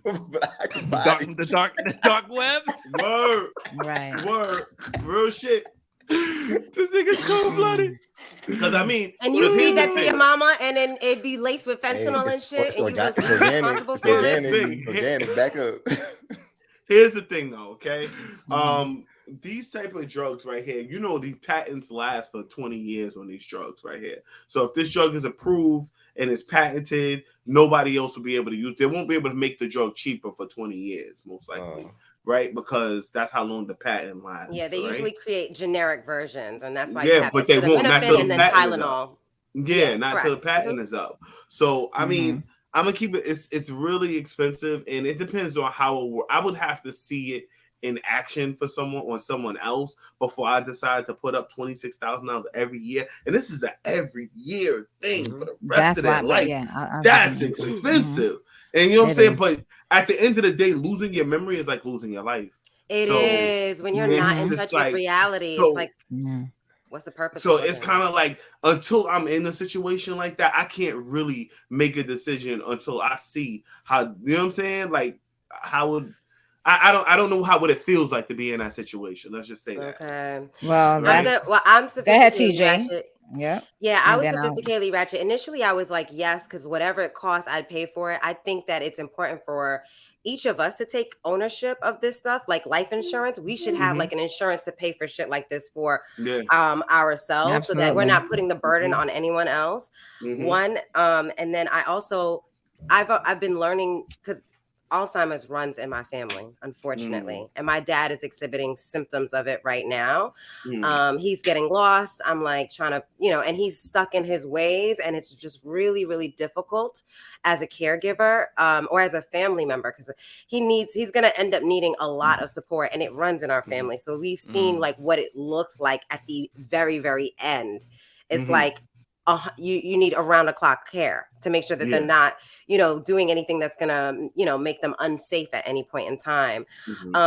[SPEAKER 1] but I can buy
[SPEAKER 4] the dark web.
[SPEAKER 5] Word.
[SPEAKER 2] Right.
[SPEAKER 5] Word. Real shit.
[SPEAKER 4] This nigga's cold-blooded.
[SPEAKER 5] Because I mean,
[SPEAKER 3] and you feed that to your mama, and then it'd be laced with fentanyl and shit.
[SPEAKER 1] Organic. Back up.
[SPEAKER 5] Here's the thing, though. Okay, these type of drugs right here, you know, these patents last for 20 years on these drugs right here. So if this drug is approved and it's patented, nobody else will be able to use. They won't be able to make the drug cheaper for 20 years, most likely. Right, because that's how long the patent lasts.
[SPEAKER 3] Yeah, they usually create generic versions, and that's why.
[SPEAKER 5] Yeah, but they won't. Not till the patent is up.
[SPEAKER 3] Yeah,
[SPEAKER 5] not till the patent is up. So I mean, I'm gonna keep it. It's really expensive, and it depends on how it works. I would have to see it in action for someone else before I decide to put up $26,000 every year. And this is an every year thing for the rest of their life. That's expensive. And you know what I'm saying? But at the end of the day, losing your memory is like losing your life.
[SPEAKER 3] It is when you're not in touch with reality. It's like, what's the purpose?
[SPEAKER 5] So it's kind of like, until I'm in a situation like that, I can't really make a decision until I see how, you know what I'm saying? Like, how would I don't know how what it feels like to be in that situation. Let's just say that.
[SPEAKER 3] Okay.
[SPEAKER 2] Well,
[SPEAKER 3] I'm sophisticatedly ratchet.
[SPEAKER 2] Yeah,
[SPEAKER 3] I was sophisticatedly ratchet. Initially, I was like, yes, because whatever it costs, I'd pay for it. I think that it's important for each of us to take ownership of this stuff, like life insurance. We should have like an insurance to pay for shit like this for ourselves, so that we're not putting the burden on anyone else. One, and then I've been learning, because Alzheimer's runs in my family, unfortunately. And my dad is exhibiting symptoms of it right now. He's getting lost. I'm like trying to, and he's stuck in his ways. And it's just really, really difficult as a caregiver or as a family member, because he's going to end up needing a lot of support, and it runs in our family. So we've seen like what it looks like at the very, very end. It's like, you need around the clock care to make sure that they're not, doing anything that's gonna, make them unsafe at any point in time.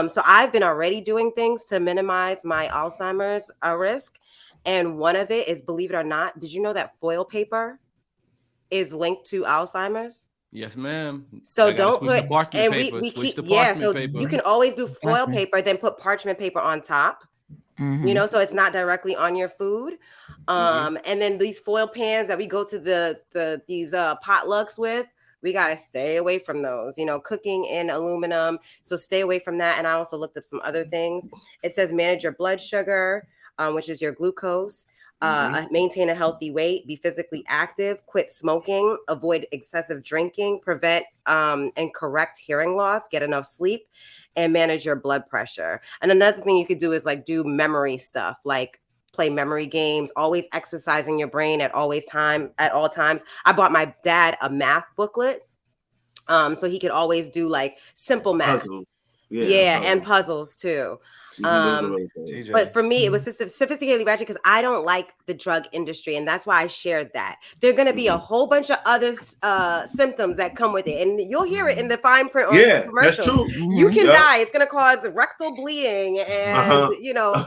[SPEAKER 3] So I've been already doing things to minimize my Alzheimer's risk. And one of it is, believe it or not, did you know that foil paper is linked to Alzheimer's?
[SPEAKER 4] Yes, ma'am.
[SPEAKER 3] So don't put, and we keep, so you can always do foil paper, then put parchment paper on top. So it's not directly on your food. And then these foil pans that we go to these potlucks with, we got to stay away from those, cooking in aluminum. So stay away from that. And I also looked up some other things. It says manage your blood sugar, which is your glucose, maintain a healthy weight, be physically active, quit smoking, avoid excessive drinking, prevent and correct hearing loss, get enough sleep, and manage your blood pressure. And another thing you could do is like do memory stuff, like play memory games, always exercising your brain at all times. I bought my dad a math booklet, so he could always do like simple math. Puzzles. And puzzles too. But for me, it was sophisticatedly ratchet because I don't like the drug industry, and that's why I shared that. There are going to be a whole bunch of other symptoms that come with it, and you'll hear it in the fine print on the commercial. That's true. You can die. It's going to cause rectal bleeding and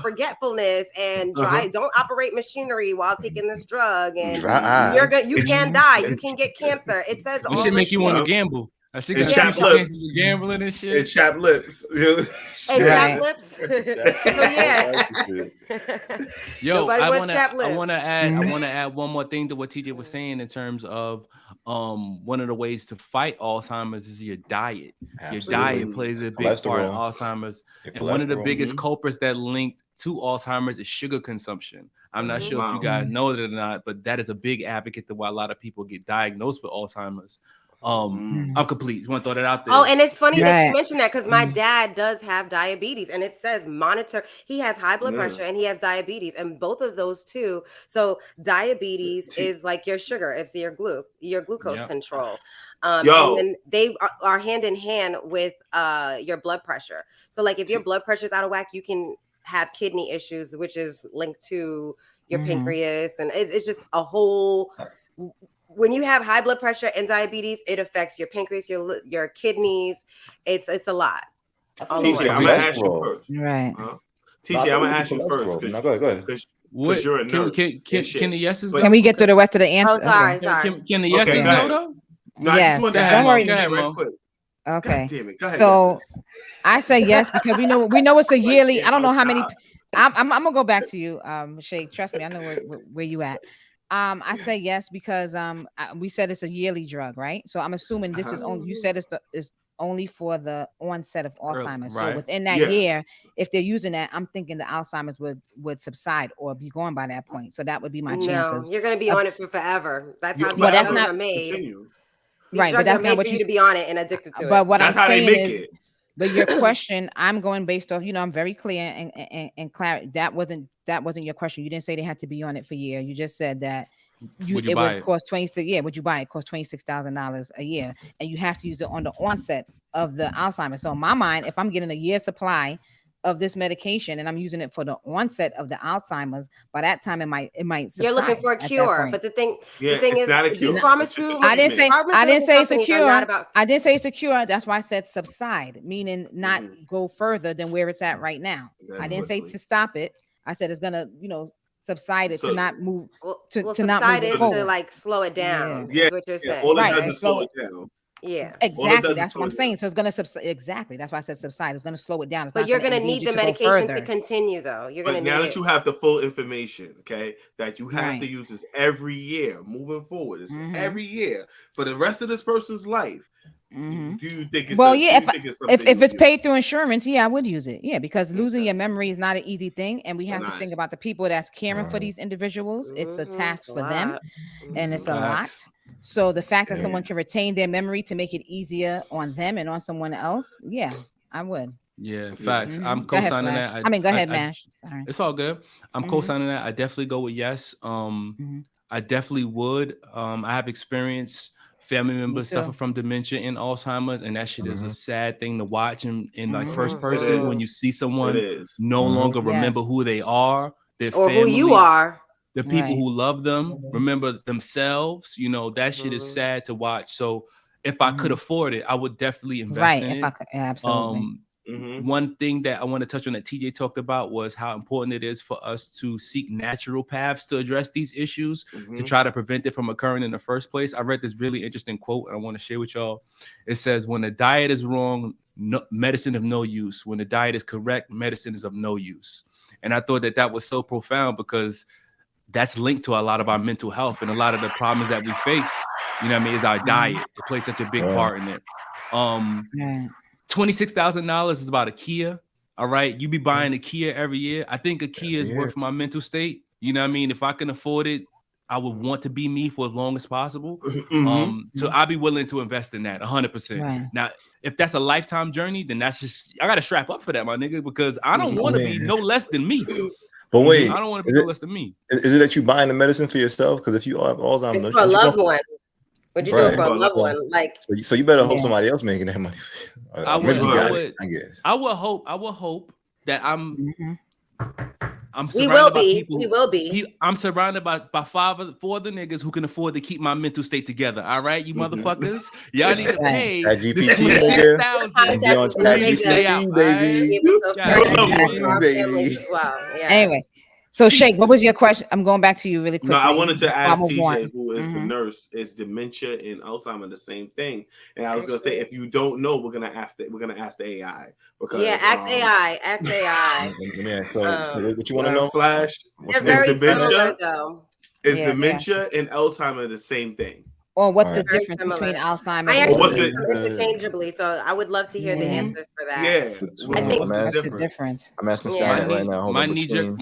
[SPEAKER 3] forgetfulness, and don't operate machinery while taking this drug, and you can die. You can get cancer. It says
[SPEAKER 4] we should make you want to gamble. I think
[SPEAKER 5] and chap lips,
[SPEAKER 4] gambling and shit.
[SPEAKER 5] And chap lips,
[SPEAKER 3] and chap lips.
[SPEAKER 4] Yo, I want to add one more thing to what TJ was saying in terms of one of the ways to fight Alzheimer's is your diet. Absolutely. Your diet plays a big part in Alzheimer's, and one of the biggest culprits that link to Alzheimer's is sugar consumption. I'm not sure if you guys know it or not, but that is a big advocate to why a lot of people get diagnosed with Alzheimer's. I'm complete. Just want to throw that out there.
[SPEAKER 3] Oh, and it's funny that you mentioned that, because my dad does have diabetes, and it says monitor. He has high blood pressure and he has diabetes, and both of those two. So diabetes is like your sugar. It's your glucose control. And then they are hand in hand with your blood pressure. So like if your blood pressure is out of whack, you can have kidney issues, which is linked to your pancreas, and it's just a whole. When you have high blood pressure and diabetes, it affects your pancreas, your kidneys. It's a lot.
[SPEAKER 5] TJ, I'm gonna ask you first.
[SPEAKER 2] Right.
[SPEAKER 5] TJ, I'm gonna ask you first.
[SPEAKER 1] No, go ahead.
[SPEAKER 5] Because you're a nurse.
[SPEAKER 4] Can the yeses go?
[SPEAKER 2] Can we get to the rest of the answer?
[SPEAKER 3] Oh, sorry.
[SPEAKER 4] Can the yeses go though?
[SPEAKER 5] No, I just wanted to ask TJ real quick.
[SPEAKER 2] Okay.
[SPEAKER 5] God damn it. Go ahead.
[SPEAKER 2] So I say yes because we know it's a yearly. I don't know how many. I'm gonna go back to you, Shay. Trust me, I know where you at. I say yes because we said it's a yearly drug, right? So I'm assuming this is only, you said it's only for the onset of Alzheimer's. Right. So within that year, if they're using that, I'm thinking the Alzheimer's would subside or be gone by that point. So that would be my chances.
[SPEAKER 3] No, you're going to be on it for forever. That's how
[SPEAKER 2] that's not
[SPEAKER 3] made.
[SPEAKER 5] Continue.
[SPEAKER 2] Right, but that's not what
[SPEAKER 3] you to be on it and addicted to it.
[SPEAKER 2] But what
[SPEAKER 5] that's
[SPEAKER 2] I'm
[SPEAKER 5] how
[SPEAKER 2] saying
[SPEAKER 5] they make
[SPEAKER 2] is,
[SPEAKER 5] it.
[SPEAKER 2] but your question, I'm going based off, I'm very clear and clear. That wasn't your question. You didn't say they had to be on it for a year. You just said that it would cost 26. Yeah, would you buy it? It cost $26,000 a year, and you have to use it on the onset of the Alzheimer's. So in my mind, if I'm getting a year supply of this medication and I'm using it for the onset of the Alzheimer's, by that time it might subside.
[SPEAKER 3] You're looking for a cure, but the thing is, these pharmaceutical
[SPEAKER 2] I didn't say it's a cure. I didn't say it's a cure. That's why I said subside, meaning not go further than where it's at right now. I didn't say to stop it. I said it's gonna, subside it to not move. To not move
[SPEAKER 3] is to like slow it down. Yeah, what you're saying.
[SPEAKER 5] All it does is slow it down.
[SPEAKER 3] Yeah,
[SPEAKER 2] exactly. That's what I'm saying. So it's gonna subside. Exactly. That's why I said subside. It's gonna slow it down.
[SPEAKER 3] But you're gonna need the medication to continue, though. You're gonna.
[SPEAKER 5] Now that you have the full information, okay, that you have to use this every year moving forward. It's every year for the rest of this person's life. Do you think it's
[SPEAKER 2] if it's paid through insurance, I would use it. Yeah, because losing your memory is not an easy thing, and we have to think about the people that's caring for these individuals. It's a task for them, and it's a lot. So the fact that someone can retain their memory to make it easier on them and on someone else, I would.
[SPEAKER 4] Yeah, facts. I'm co-signing that.
[SPEAKER 2] Go ahead, Mash. Sorry.
[SPEAKER 4] It's all good. I'm co-signing that. I definitely go with yes. I definitely would. I have experienced family members suffer from dementia and Alzheimer's, and that shit is a sad thing to watch in like first person when you see someone no longer remember who they are, their
[SPEAKER 3] or
[SPEAKER 4] family,
[SPEAKER 3] who you are.
[SPEAKER 4] The people who love them remember themselves. That shit is sad to watch. So if I could afford it, I would definitely invest in it.
[SPEAKER 2] Absolutely.
[SPEAKER 4] One thing that I want to touch on that TJ talked about was how important it is for us to seek natural paths to address these issues to try to prevent it from occurring in the first place. I read this really interesting quote and I want to share with y'all. It says, when the diet is wrong, medicine of no use. When the diet is correct, medicine is of no use. And I thought that was so profound because that's linked to a lot of our mental health and a lot of the problems that we face. Is our diet. It plays such a big part in it. $26,000 is about a Kia. All right. You be buying a Kia every year. I think a Kia is worth my mental state. If I can afford it, I would want to be me for as long as possible. So I'll be willing to invest in that 100%. Right. Now, if that's a lifetime journey, then that's just, I got to strap up for that, my nigga, because I don't want to be no less than me.
[SPEAKER 1] But wait,
[SPEAKER 4] I don't want to be no less than me.
[SPEAKER 1] Is it that you buying the medicine for yourself? Because if you have Alzheimer's,
[SPEAKER 3] it's for a loved one. What you doing for a loved one? Like,
[SPEAKER 1] so you better hope somebody else making that money.
[SPEAKER 4] I guess. I would hope that I'm surrounded by people.
[SPEAKER 3] We will be.
[SPEAKER 4] I'm surrounded by four the niggas who can afford to keep my mental state together. All right, you motherfuckers. Y'all need to pay
[SPEAKER 1] GPT,
[SPEAKER 2] baby. Anyway. So, Shake, what was your question? I'm going back to you really quickly.
[SPEAKER 5] No, I wanted to ask TJ, who is the nurse, is dementia and Alzheimer the same thing? And I was going to say, if you don't know, we're gonna ask the AI. Because,
[SPEAKER 3] ask AI.
[SPEAKER 1] Yeah. So, what you want to know,
[SPEAKER 5] Flash?
[SPEAKER 3] They're very similar, though.
[SPEAKER 5] Is dementia and Alzheimer the same thing?
[SPEAKER 2] Or what's the difference between Alzheimer's?
[SPEAKER 3] I actually interchangeably, so I would love to hear the answers for that.
[SPEAKER 5] Yeah,
[SPEAKER 3] I think
[SPEAKER 2] that's the difference.
[SPEAKER 1] I'm asking Skynet right now.
[SPEAKER 4] My knee-jerk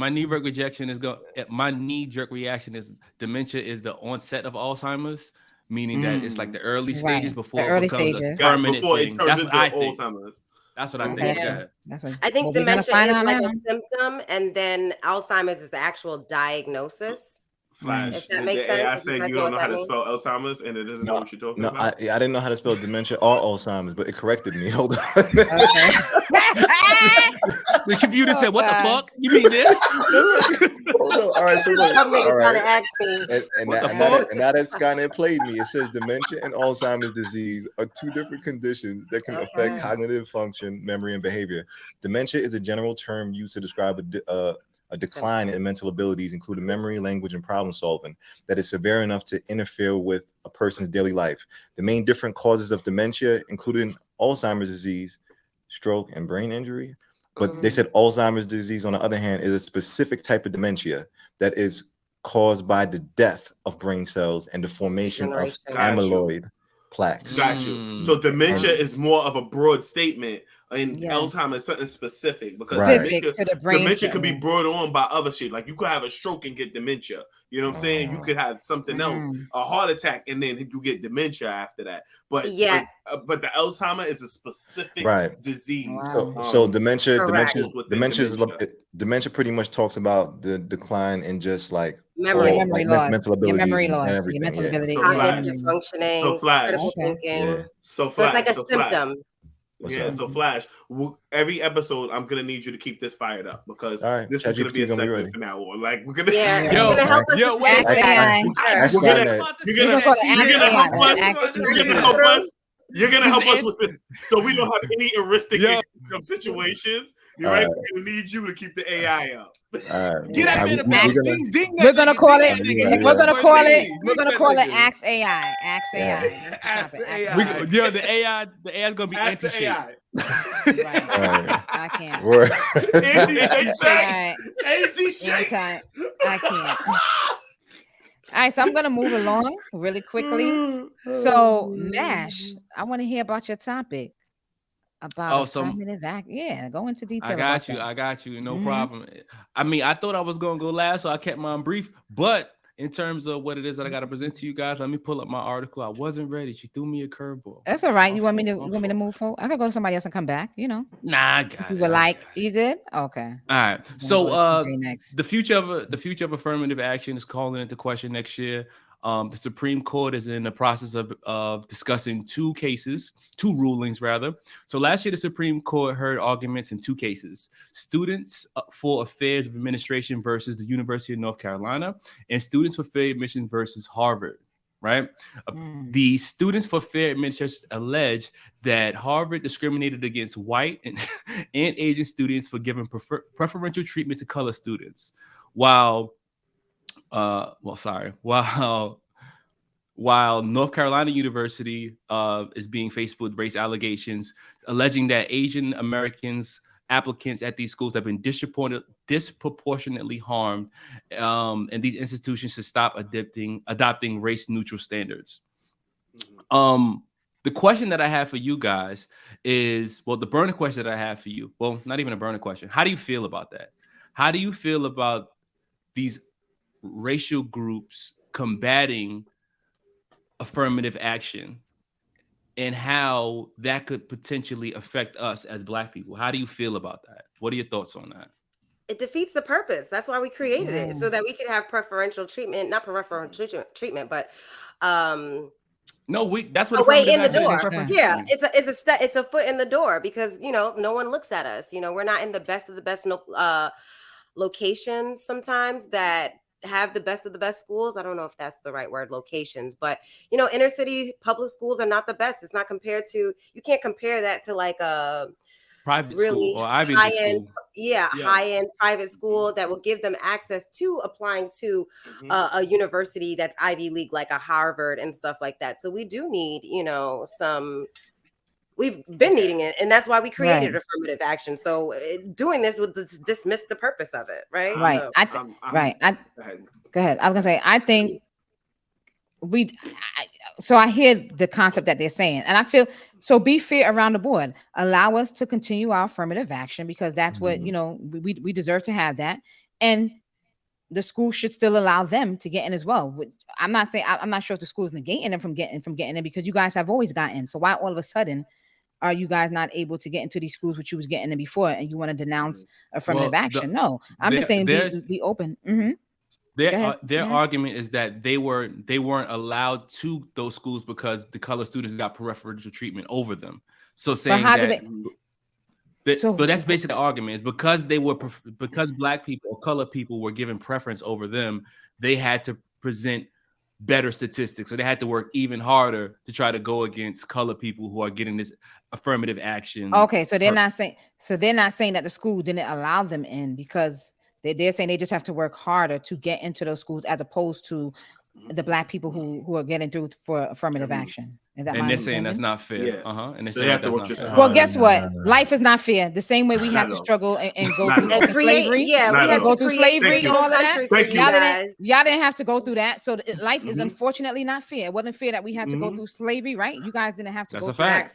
[SPEAKER 4] reaction is dementia is the onset of Alzheimer's, meaning that it's like the early stages before it becomes a permanent thing. That's what I think. That's what I think.
[SPEAKER 3] I think dementia is like a symptom, and then Alzheimer's is the actual diagnosis.
[SPEAKER 5] Flash.
[SPEAKER 3] If that makes sense.
[SPEAKER 5] I said you don't know how to spell Alzheimer's, and it doesn't know what you're talking about.
[SPEAKER 1] I didn't know how to spell dementia or Alzheimer's, but it corrected me. Hold on.
[SPEAKER 4] The computer said, "What the fuck? You mean this?"
[SPEAKER 1] All right, so look.
[SPEAKER 3] Some niggas trying to ask me.
[SPEAKER 1] And now that Skynet played me, it says dementia and Alzheimer's disease are two different conditions that can affect cognitive function, memory, and behavior. Dementia is a general term used to describe a decline in mental abilities, including memory, language, and problem solving, that is severe enough to interfere with a person's daily life. The main different causes of dementia, including Alzheimer's disease, stroke, and brain injury. But they said Alzheimer's disease, on the other hand, is a specific type of dementia that is caused by the death of brain cells and the formation of amyloid plaques.
[SPEAKER 5] Got you. So dementia is more of a broad statement, and Alzheimer's is something specific, because dementia could be brought on by other shit. Like you could have a stroke and get dementia. You know what I'm saying? You could have something else, a heart attack, and then you get dementia after that. But but the Alzheimer is a specific disease.
[SPEAKER 1] Wow. So dementia pretty much talks about the decline in just like
[SPEAKER 2] memory loss,
[SPEAKER 1] mental abilities,
[SPEAKER 2] memory loss, your mental ability,
[SPEAKER 3] cognitive functioning, critical thinking.
[SPEAKER 5] So
[SPEAKER 3] it's like a symptom.
[SPEAKER 5] So Flash, every episode, I'm gonna need you to keep this fired up because this is gonna be a segment for now on. Like we're gonna,
[SPEAKER 3] you're gonna help us. You're
[SPEAKER 5] gonna help us. You're gonna help us with this, so we don't have any heuristic situations. You're right. We're gonna need you to keep the AI up.
[SPEAKER 2] We're gonna call it. We're gonna call it. We're gonna call it Ask AI. Ask AI.
[SPEAKER 5] Ask AI.
[SPEAKER 4] The AI is gonna be anti-shake.
[SPEAKER 2] I can't. Anti-shake. I can't. All right, so I'm gonna move along really quickly. So, Mash, I want to hear about your topic about affirmative act. Yeah, go into detail.
[SPEAKER 4] I got you. No problem. I mean, I thought I was gonna go last, so I kept mine brief. But in terms of what it is that I got to present to you guys, let me pull up my article. I wasn't ready. She threw me a curveball.
[SPEAKER 2] That's all right. You want me to move forward? I could go to somebody else and come back. You know.
[SPEAKER 4] Nah, I got it.
[SPEAKER 2] You were like, you good? Okay.
[SPEAKER 4] All right. So the future of affirmative action is calling into question next year. The Supreme Court is in the process of discussing two rulings rather. So last year, the Supreme Court heard arguments in two cases: Students for Affairs of Administration versus the University of North Carolina, and Students for Fair Admission versus Harvard. Right? The Students for Fair Administration allege that Harvard discriminated against white and Asian students for giving preferential treatment to color students, while North Carolina University is being faced with race allegations, alleging that Asian Americans applicants at these schools have been disproportionately harmed, and these institutions should stop adopting race-neutral standards. The question that I have for you guys is, the burning question that I have for you, not even a burning question. How do you feel about that? How do you feel about these racial groups combating affirmative action and how that could potentially affect us as Black people? How do you feel about that? What are your thoughts on that?
[SPEAKER 3] It defeats the purpose. That's why we created it, so that we could have preferential treatment, not preferential treatment, but
[SPEAKER 4] that's what
[SPEAKER 3] a way in the door. Yeah, it's a foot in the door because no one looks at us. We're not in the best of the best locations sometimes that have the best of the best schools. I don't know if that's the right word, locations, but inner city public schools are not the best. It's not compared to, you can't compare that to like a
[SPEAKER 4] private
[SPEAKER 3] really
[SPEAKER 4] school or Ivy
[SPEAKER 3] high
[SPEAKER 4] League
[SPEAKER 3] end, high-end private school that will give them access to applying to a university that's Ivy League, like a Harvard and stuff like that. So we do need, we've been needing it, and that's why we created affirmative action. So doing this would dismiss the purpose of it, right?
[SPEAKER 2] Right.
[SPEAKER 3] So,
[SPEAKER 2] Go ahead. I was gonna say, I think so I hear the concept that they're saying, and I feel so. Be fair around the board. Allow us to continue our affirmative action because that's what we deserve to have that, and the school should still allow them to get in as well. I'm not sure if the school is negating them from getting in because you guys have always gotten in. So why all of a sudden are you guys not able to get into these schools which you was getting in before, and you want to denounce affirmative action? No, I'm just saying be open.
[SPEAKER 4] Their argument is that they weren't allowed to those schools because the color students got preferential treatment over them. So saying but that's basically the argument is because Black people or color people were given preference over them, they had to present better statistics. So they had to work even harder to try to go against color people who are getting this affirmative action.
[SPEAKER 2] Okay, so they're not saying that the school didn't allow them in because they're saying they just have to work harder to get into those schools as opposed to the Black people who are getting through for affirmative action.
[SPEAKER 4] And they're saying that's not fair.
[SPEAKER 5] Yeah.
[SPEAKER 4] And
[SPEAKER 5] so they have to work just
[SPEAKER 2] well, guess what? Life is not fair. The same way we had to struggle and go through slavery.
[SPEAKER 3] Yeah, we had to go through
[SPEAKER 2] slavery and all of that.
[SPEAKER 3] Y'all
[SPEAKER 2] didn't have to go through that. So life is unfortunately not fair. It wasn't fair that we had to go through slavery, right? You guys didn't have to go through that.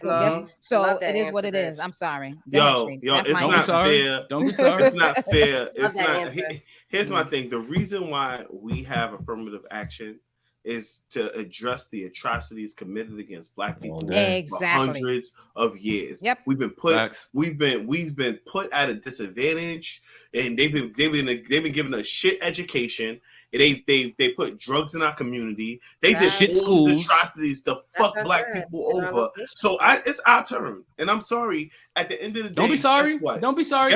[SPEAKER 2] So it is what it is. I'm sorry.
[SPEAKER 5] It's not fair.
[SPEAKER 4] Don't be sorry.
[SPEAKER 5] It's not fair. It's not. Here's my thing. The reason why we have affirmative action is to address the atrocities committed against Black people for
[SPEAKER 2] Exactly.
[SPEAKER 5] hundreds of years.
[SPEAKER 2] Yep.
[SPEAKER 5] We've been put at a disadvantage, and they've been given a shit education. They put drugs in our community. They did
[SPEAKER 4] Shit
[SPEAKER 5] all these
[SPEAKER 4] schools.
[SPEAKER 5] atrocities to fuck Black people over. So it's our turn, and I'm sorry. At the end of the day,
[SPEAKER 4] don't be sorry. Don't be sorry.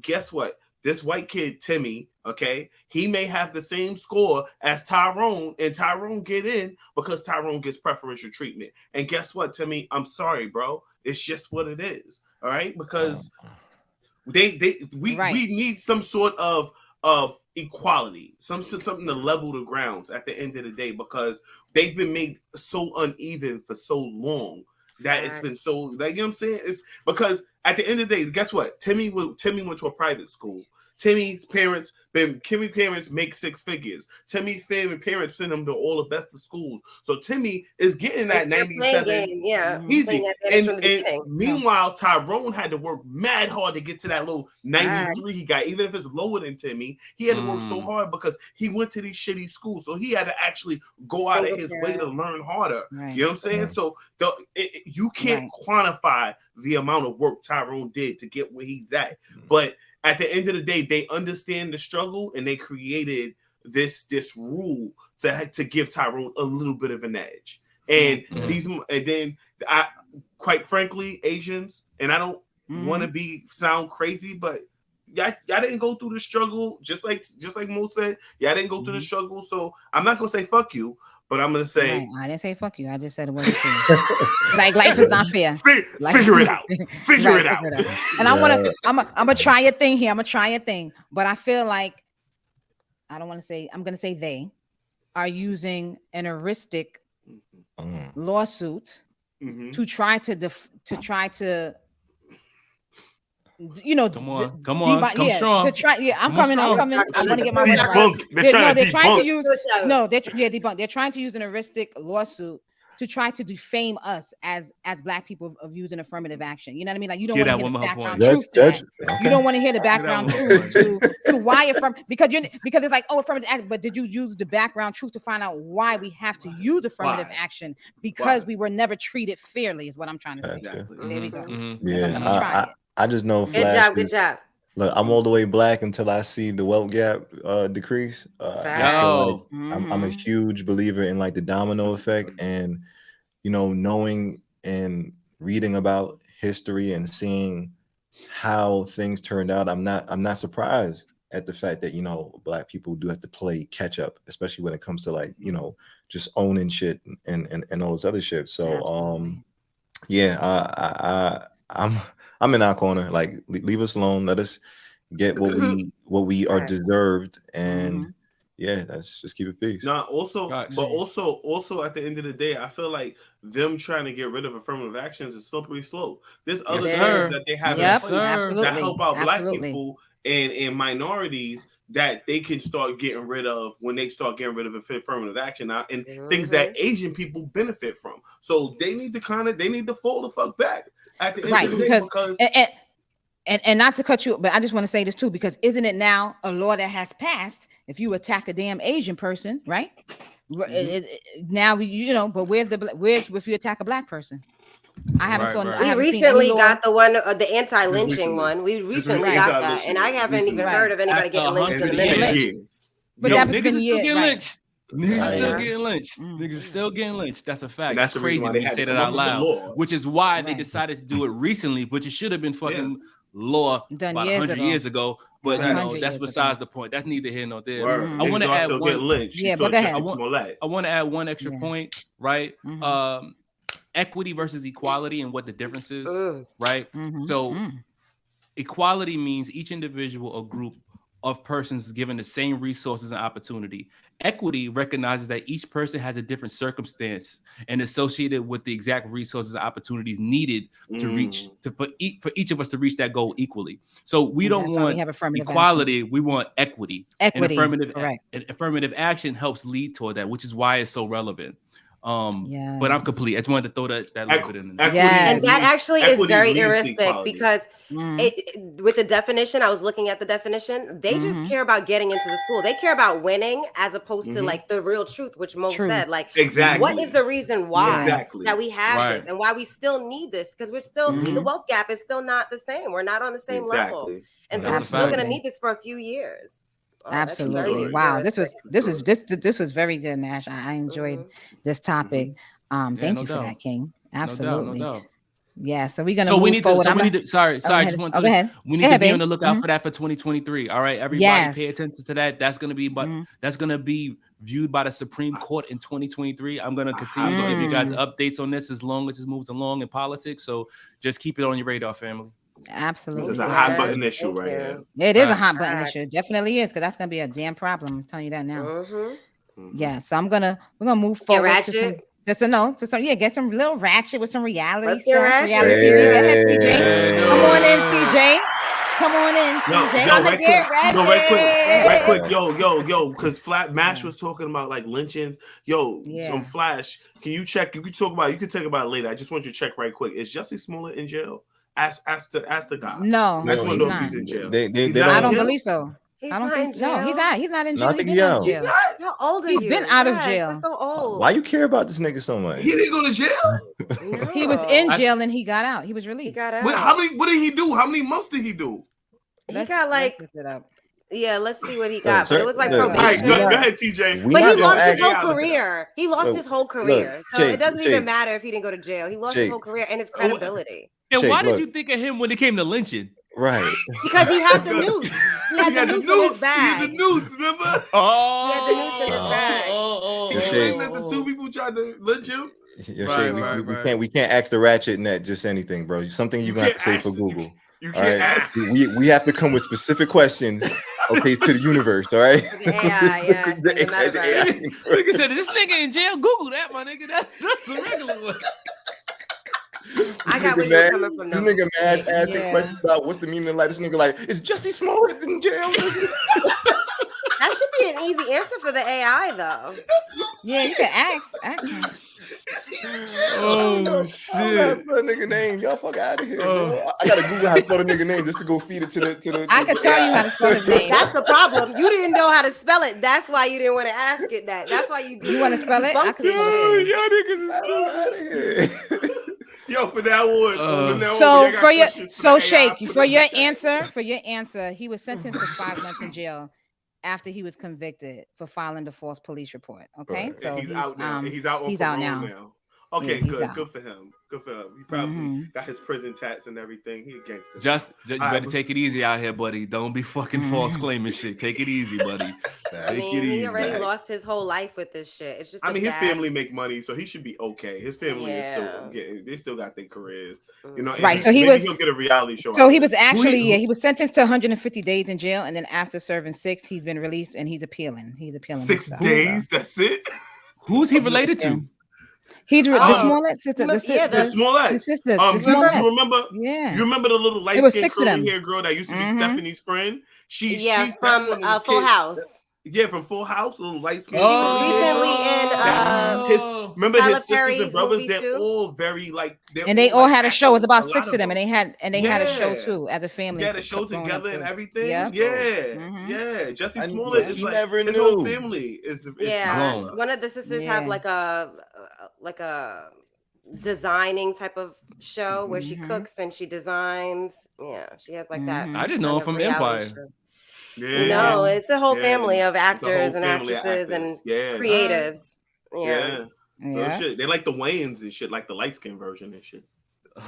[SPEAKER 5] Guess what? This white kid, Timmy, okay, he may have the same score as Tyrone, and Tyrone get in because Tyrone gets preferential treatment. And guess what, Timmy? I'm sorry, bro. It's just what it is. All right, because we need some sort of equality, something to level the grounds at the end of the day, because they've been made so uneven for so long that it's been so, like, you know what I'm saying? It's because at the end of the day, guess what? Timmy went to a private school. Timmy's parents make six figures. Timmy's family parents send him to all the best of schools. So Timmy is getting that 97 easy. And meanwhile, Tyrone had to work mad hard to get to that little 93 he got. Even if it's lower than Timmy, he had to work so hard because he went to these shitty schools. So he had to actually go out of his way to learn harder. Right. You know what I'm saying? So you can't quantify the amount of work Tyrone did to get where he's at. But at the end of the day, they understand the struggle, and they created this rule to give Tyrone a little bit of an edge. And quite frankly, Asians, and I don't want to sound crazy, but y'all didn't go through the struggle, just like Mo said. Y'all didn't go through the struggle, so I'm not gonna say fuck you. But I'm gonna say
[SPEAKER 2] I didn't say fuck you. I just said it wasn't fair. Like life is not fair.
[SPEAKER 5] Figure it out. Figure it out.
[SPEAKER 2] And I'm gonna try a thing here. I'm gonna try a thing, but I feel like I'm gonna say they are using an Eristic lawsuit to try to
[SPEAKER 4] come strong.
[SPEAKER 2] I'm coming. I want to get my
[SPEAKER 5] debunk. They're trying to use
[SPEAKER 2] debunk. They're trying to use an Eristic lawsuit to try to defame us as Black people of using affirmative action. You know what I mean? Like, you don't want to hear the background truth to that. You don't want to hear the background truth to why because it's like, oh, affirmative action, but did you use the background truth to find out why we have to use affirmative action? Because we were never treated fairly, is what I'm trying to say.
[SPEAKER 5] Exactly.
[SPEAKER 2] There we go.
[SPEAKER 1] Yeah, I just know.
[SPEAKER 3] Good job.
[SPEAKER 1] Look, I'm all the way Black until I see the wealth gap decrease. I'm a huge believer in like the domino effect, and knowing and reading about history and seeing how things turned out. I'm not surprised at the fact that Black people do have to play catch up, especially when it comes to like just owning shit and all this other shit. So I'm in our corner. Like, leave us alone. Let us get what we are deserved, and let's just keep it peace.
[SPEAKER 5] Also at the end of the day, I feel like them trying to get rid of affirmative actions is slippery slope. There's other things that they have in place that help out Black people and minorities that they can start getting rid of when they start getting rid of affirmative action now, and things that Asian people benefit from. So they need to fall the fuck back at the end of the day, because
[SPEAKER 2] and not to cut you, but I just want to say this too, because isn't it now a law that has passed if you attack a damn Asian person, right? Now but where's if you attack a Black person? I haven't seen.
[SPEAKER 3] We recently got the one, the anti-lynching one. We recently got that, and I haven't even heard of anybody getting lynched in a minute.
[SPEAKER 2] But that's been years.
[SPEAKER 4] Niggas still getting lynched. Niggas still getting lynched. That's a fact. And that's crazy when you say that out loud. Which is why they decided to do it recently, which it should have been fucking law done about 100 years ago. But that's besides the point. That's neither here nor there. I want to add one. I want to add one extra point, right? Equity versus equality and what the difference is, right? So equality means each individual or group of persons is given the same resources and opportunity. Equity recognizes that each person has a different circumstance and associated with the exact resources and opportunities needed to reach for each of us to reach that goal equally. So we don't want equality, we want equity. And affirmative action helps lead toward that, which is why it's so relevant. But I'm complete. I just wanted to throw that little bit in there.
[SPEAKER 3] And that actually is very heuristic because with the definition, I was looking at the definition. They just care about getting into the school. They care about winning as opposed to like the real truth, which Mo said. Like, what is the reason why that we have this and why we still need this? Because we're still the wealth gap is still not the same. We're not on the same level, and so we're still going to need this for a few years.
[SPEAKER 2] Absolutely. Wow. This was very good, Mash. I enjoyed this topic. Thank you for that, King. Absolutely.
[SPEAKER 4] No doubt.
[SPEAKER 2] Yeah. So we're gonna move forward.
[SPEAKER 4] We need to be on the lookout for that for 2023. All right, everybody, pay attention to that. That's gonna be viewed by the Supreme Court in 2023. I'm gonna continue to give you guys updates on this as long as this moves along in politics. So just keep it on your radar, family.
[SPEAKER 2] Absolutely.
[SPEAKER 5] This is a hot button issue right here.
[SPEAKER 2] It is a hot button issue. It definitely is, because that's gonna be a damn problem. I'm telling you that now. Yeah. So we're gonna move forward. Get some little ratchet with some reality stuff. Reality TV. Go ahead, TJ. Come on in, TJ. Come on in, TJ.
[SPEAKER 5] Right quick. Yo, because Mash was talking about like lynchings. Some Flash. Can you check? You can talk about it later. I just want you to check right quick. Is Jussie Smollett in jail? Ask the guy.
[SPEAKER 2] No,
[SPEAKER 5] I just want to know if he's in jail.
[SPEAKER 2] I don't believe so. He's not in jail. He's not in jail.
[SPEAKER 1] I think he's out of jail.
[SPEAKER 3] How old are you?
[SPEAKER 2] He's been out of jail.
[SPEAKER 3] That's so old.
[SPEAKER 1] Why you care about this nigga so much?
[SPEAKER 5] He didn't go to jail.
[SPEAKER 3] No.
[SPEAKER 2] He was in jail and he got out. He was released.
[SPEAKER 3] He got out.
[SPEAKER 5] What did he do? How many months did he do?
[SPEAKER 3] He got like. Yeah, let's see what he got. But it was like probation.
[SPEAKER 5] All right, go ahead, TJ.
[SPEAKER 3] But he lost his whole career. He lost his whole career. So it doesn't even matter if he didn't go to jail. He lost his whole career and his credibility.
[SPEAKER 4] And why did you think of him when it came to lynching?
[SPEAKER 1] Right.
[SPEAKER 3] Because he had the noose. He had the noose in his bag.
[SPEAKER 5] He had the noose, remember?
[SPEAKER 3] He had the noose in his bag.
[SPEAKER 5] He claimed that the two people tried to lynch him.
[SPEAKER 1] We can't ask the Ratchet Net just anything, bro. Something you got to say for Google.
[SPEAKER 5] You can't ask.
[SPEAKER 1] We have to come with specific questions, okay, to the universe, all right?
[SPEAKER 3] The AI.
[SPEAKER 4] Nigga said, this nigga in jail? Google that, my nigga. That's the regular one.
[SPEAKER 3] I got where you're coming from.
[SPEAKER 1] This nigga Mash asked the question about what's the meaning of life. This nigga like, is Jussie Smollett in jail?
[SPEAKER 3] That should be an easy answer for the AI, though.
[SPEAKER 2] Yeah, you can ask.
[SPEAKER 1] Oh shit! I don't know that nigga name. Y'all fuck out of here. Bro. I gotta Google how to spell the nigga name just to go feed it to the.
[SPEAKER 2] I can tell you how to spell his name.
[SPEAKER 3] That's the problem. You didn't know how to spell it. That's why you didn't want to ask it that. That's why you.
[SPEAKER 2] You want to spell it? I can
[SPEAKER 5] out of here. Yo, for that one.
[SPEAKER 2] For your answer, he was sentenced to 5 months in jail after he was convicted for filing the false police report. Okay, right. So
[SPEAKER 5] he's out now. He's out now. Okay, good for him. Good for him. He probably got his prison tats and everything. He a gangster.
[SPEAKER 4] Just you better take it easy out here, buddy. Don't be fucking false claiming shit. Take it easy, buddy.
[SPEAKER 3] He already lost his whole life with this shit. It's just.
[SPEAKER 5] His family make money, so he should be okay. His family is still getting. They still got their careers, you know.
[SPEAKER 2] Right. So he'll
[SPEAKER 5] get a reality show.
[SPEAKER 2] So he was actually he was sentenced to 150 days in jail, and then after serving 6, he's been released, and he's appealing.
[SPEAKER 5] 6 days. That's it.
[SPEAKER 4] Who's he related to?
[SPEAKER 2] He's the Smollett sister.
[SPEAKER 5] The Smollett.
[SPEAKER 2] The sister.
[SPEAKER 5] You remember?
[SPEAKER 2] Yeah.
[SPEAKER 5] You remember the little light-skinned curly hair girl that used to be Stephanie's friend? She's
[SPEAKER 3] from Full House.
[SPEAKER 5] Yeah, from Full House, a little light skin.
[SPEAKER 3] Recently in
[SPEAKER 5] his sisters and brothers, they're all very like.
[SPEAKER 2] And they all had a show. It was about 6 of them, and they had a show too as a family.
[SPEAKER 5] They had a show together and everything. Yeah. Jussie Smollett is like his whole family is.
[SPEAKER 3] One of the sisters have like a designing type of show where she cooks and she designs. Yeah, she has like that.
[SPEAKER 4] I didn't know from Empire.
[SPEAKER 5] Yeah.
[SPEAKER 3] No, it's a whole family of actors and actresses and creatives. Yeah.
[SPEAKER 5] Shit. They like the Wayans and shit, like the light skin version and shit.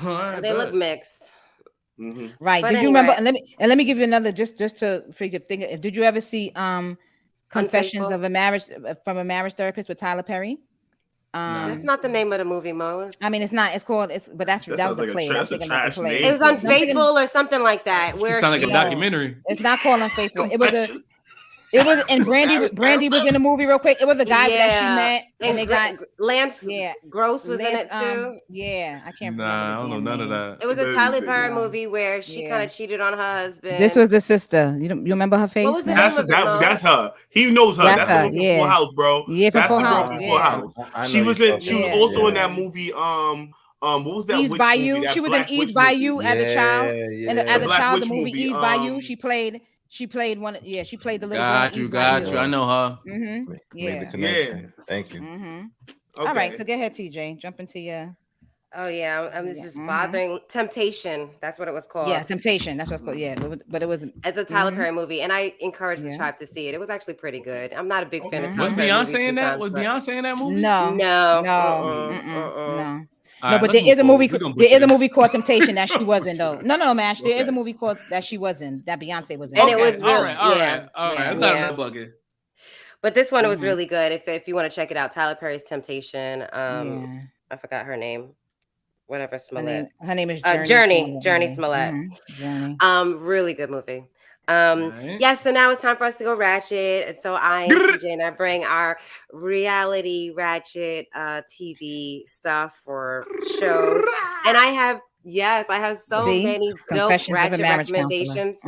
[SPEAKER 3] They look mixed.
[SPEAKER 2] Right. But did you remember? And let me give you another just to figure thing. Did you ever see Confessions of a Marriage from a Marriage Therapist with Tyler Perry?
[SPEAKER 3] That's not the name of the movie, Mo.
[SPEAKER 2] I mean, it's not. It's called. But that was a play.
[SPEAKER 5] That's a trash name.
[SPEAKER 3] It was Unfaithful or something like that.
[SPEAKER 4] Where it sounds like a documentary.
[SPEAKER 2] It's not called Unfaithful. It It was, and Brandy was in the movie real quick. It was a guy that she met, and they got
[SPEAKER 3] Lance. Gross was in it too.
[SPEAKER 2] Yeah, I can't remember.
[SPEAKER 4] I don't know none of that.
[SPEAKER 3] It was a Tyler Perry movie where she kind of cheated on her husband.
[SPEAKER 2] This was the sister. You remember her face?
[SPEAKER 3] What was the name of it?
[SPEAKER 5] That's her. He knows her. That's the one from Full House, bro.
[SPEAKER 2] Yeah,
[SPEAKER 5] that's
[SPEAKER 2] Full
[SPEAKER 5] the girl
[SPEAKER 2] House.
[SPEAKER 5] from Full House. She was also in that movie. What was that?
[SPEAKER 2] East Bayou. She was in East Bayou as a child. And as a child, the movie East Bayou. She played one. Yeah, she played the little girl.
[SPEAKER 4] Got you. I know her.
[SPEAKER 2] Yeah.
[SPEAKER 1] Thank you.
[SPEAKER 2] Okay. All right. So go ahead, TJ. Jump into your.
[SPEAKER 3] Oh yeah, I'm just bothering. Temptation. That's what it was called.
[SPEAKER 2] Yeah, Temptation. That's what it's called. Yeah, but it was.
[SPEAKER 3] It's a Tyler Perry movie, and I encourage the tribe to see it. It was actually pretty good. I'm not a big fan of Tyler Perry movies.
[SPEAKER 4] Was Beyonce in that movie?
[SPEAKER 2] No.
[SPEAKER 4] No,
[SPEAKER 2] but there is a movie. There is a movie called Temptation that she was in, though. No, Mash. There is a movie called that she was in, that Beyonce was in,
[SPEAKER 3] and it was really
[SPEAKER 4] all right. I'm not bugging.
[SPEAKER 3] But this one was really good. If you want to check it out, Tyler Perry's Temptation. I forgot her name. Whatever Smollett.
[SPEAKER 2] Her name is
[SPEAKER 3] Journey Smollett.
[SPEAKER 2] Journey.
[SPEAKER 3] Really good movie. Yeah, so now it's time for us to go ratchet. So I and TJ and I bring our reality ratchet TV stuff for shows. And I have so many dope ratchet recommendations.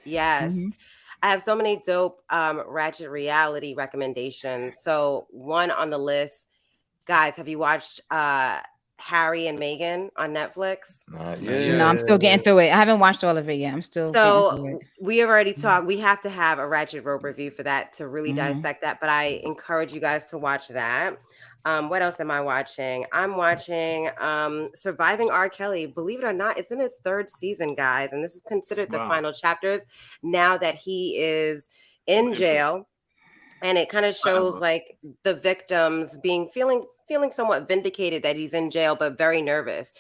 [SPEAKER 3] Yes. I have so many dope ratchet reality recommendations. So one on the list, guys, have you watched Harry and Meghan on Netflix?
[SPEAKER 2] No, I'm still getting through it. I haven't watched all of it yet. I'm still.
[SPEAKER 3] So we have already talked. We have to have a Ratchet Rope review for that to really dissect that. But I encourage you guys to watch that. What else am I watching? I'm watching Surviving R. Kelly. Believe it or not, it's in its 3rd season, guys, and this is considered the final chapters now that he is in jail. And it kind of shows like the victims feeling somewhat vindicated that he's in jail, but very nervous.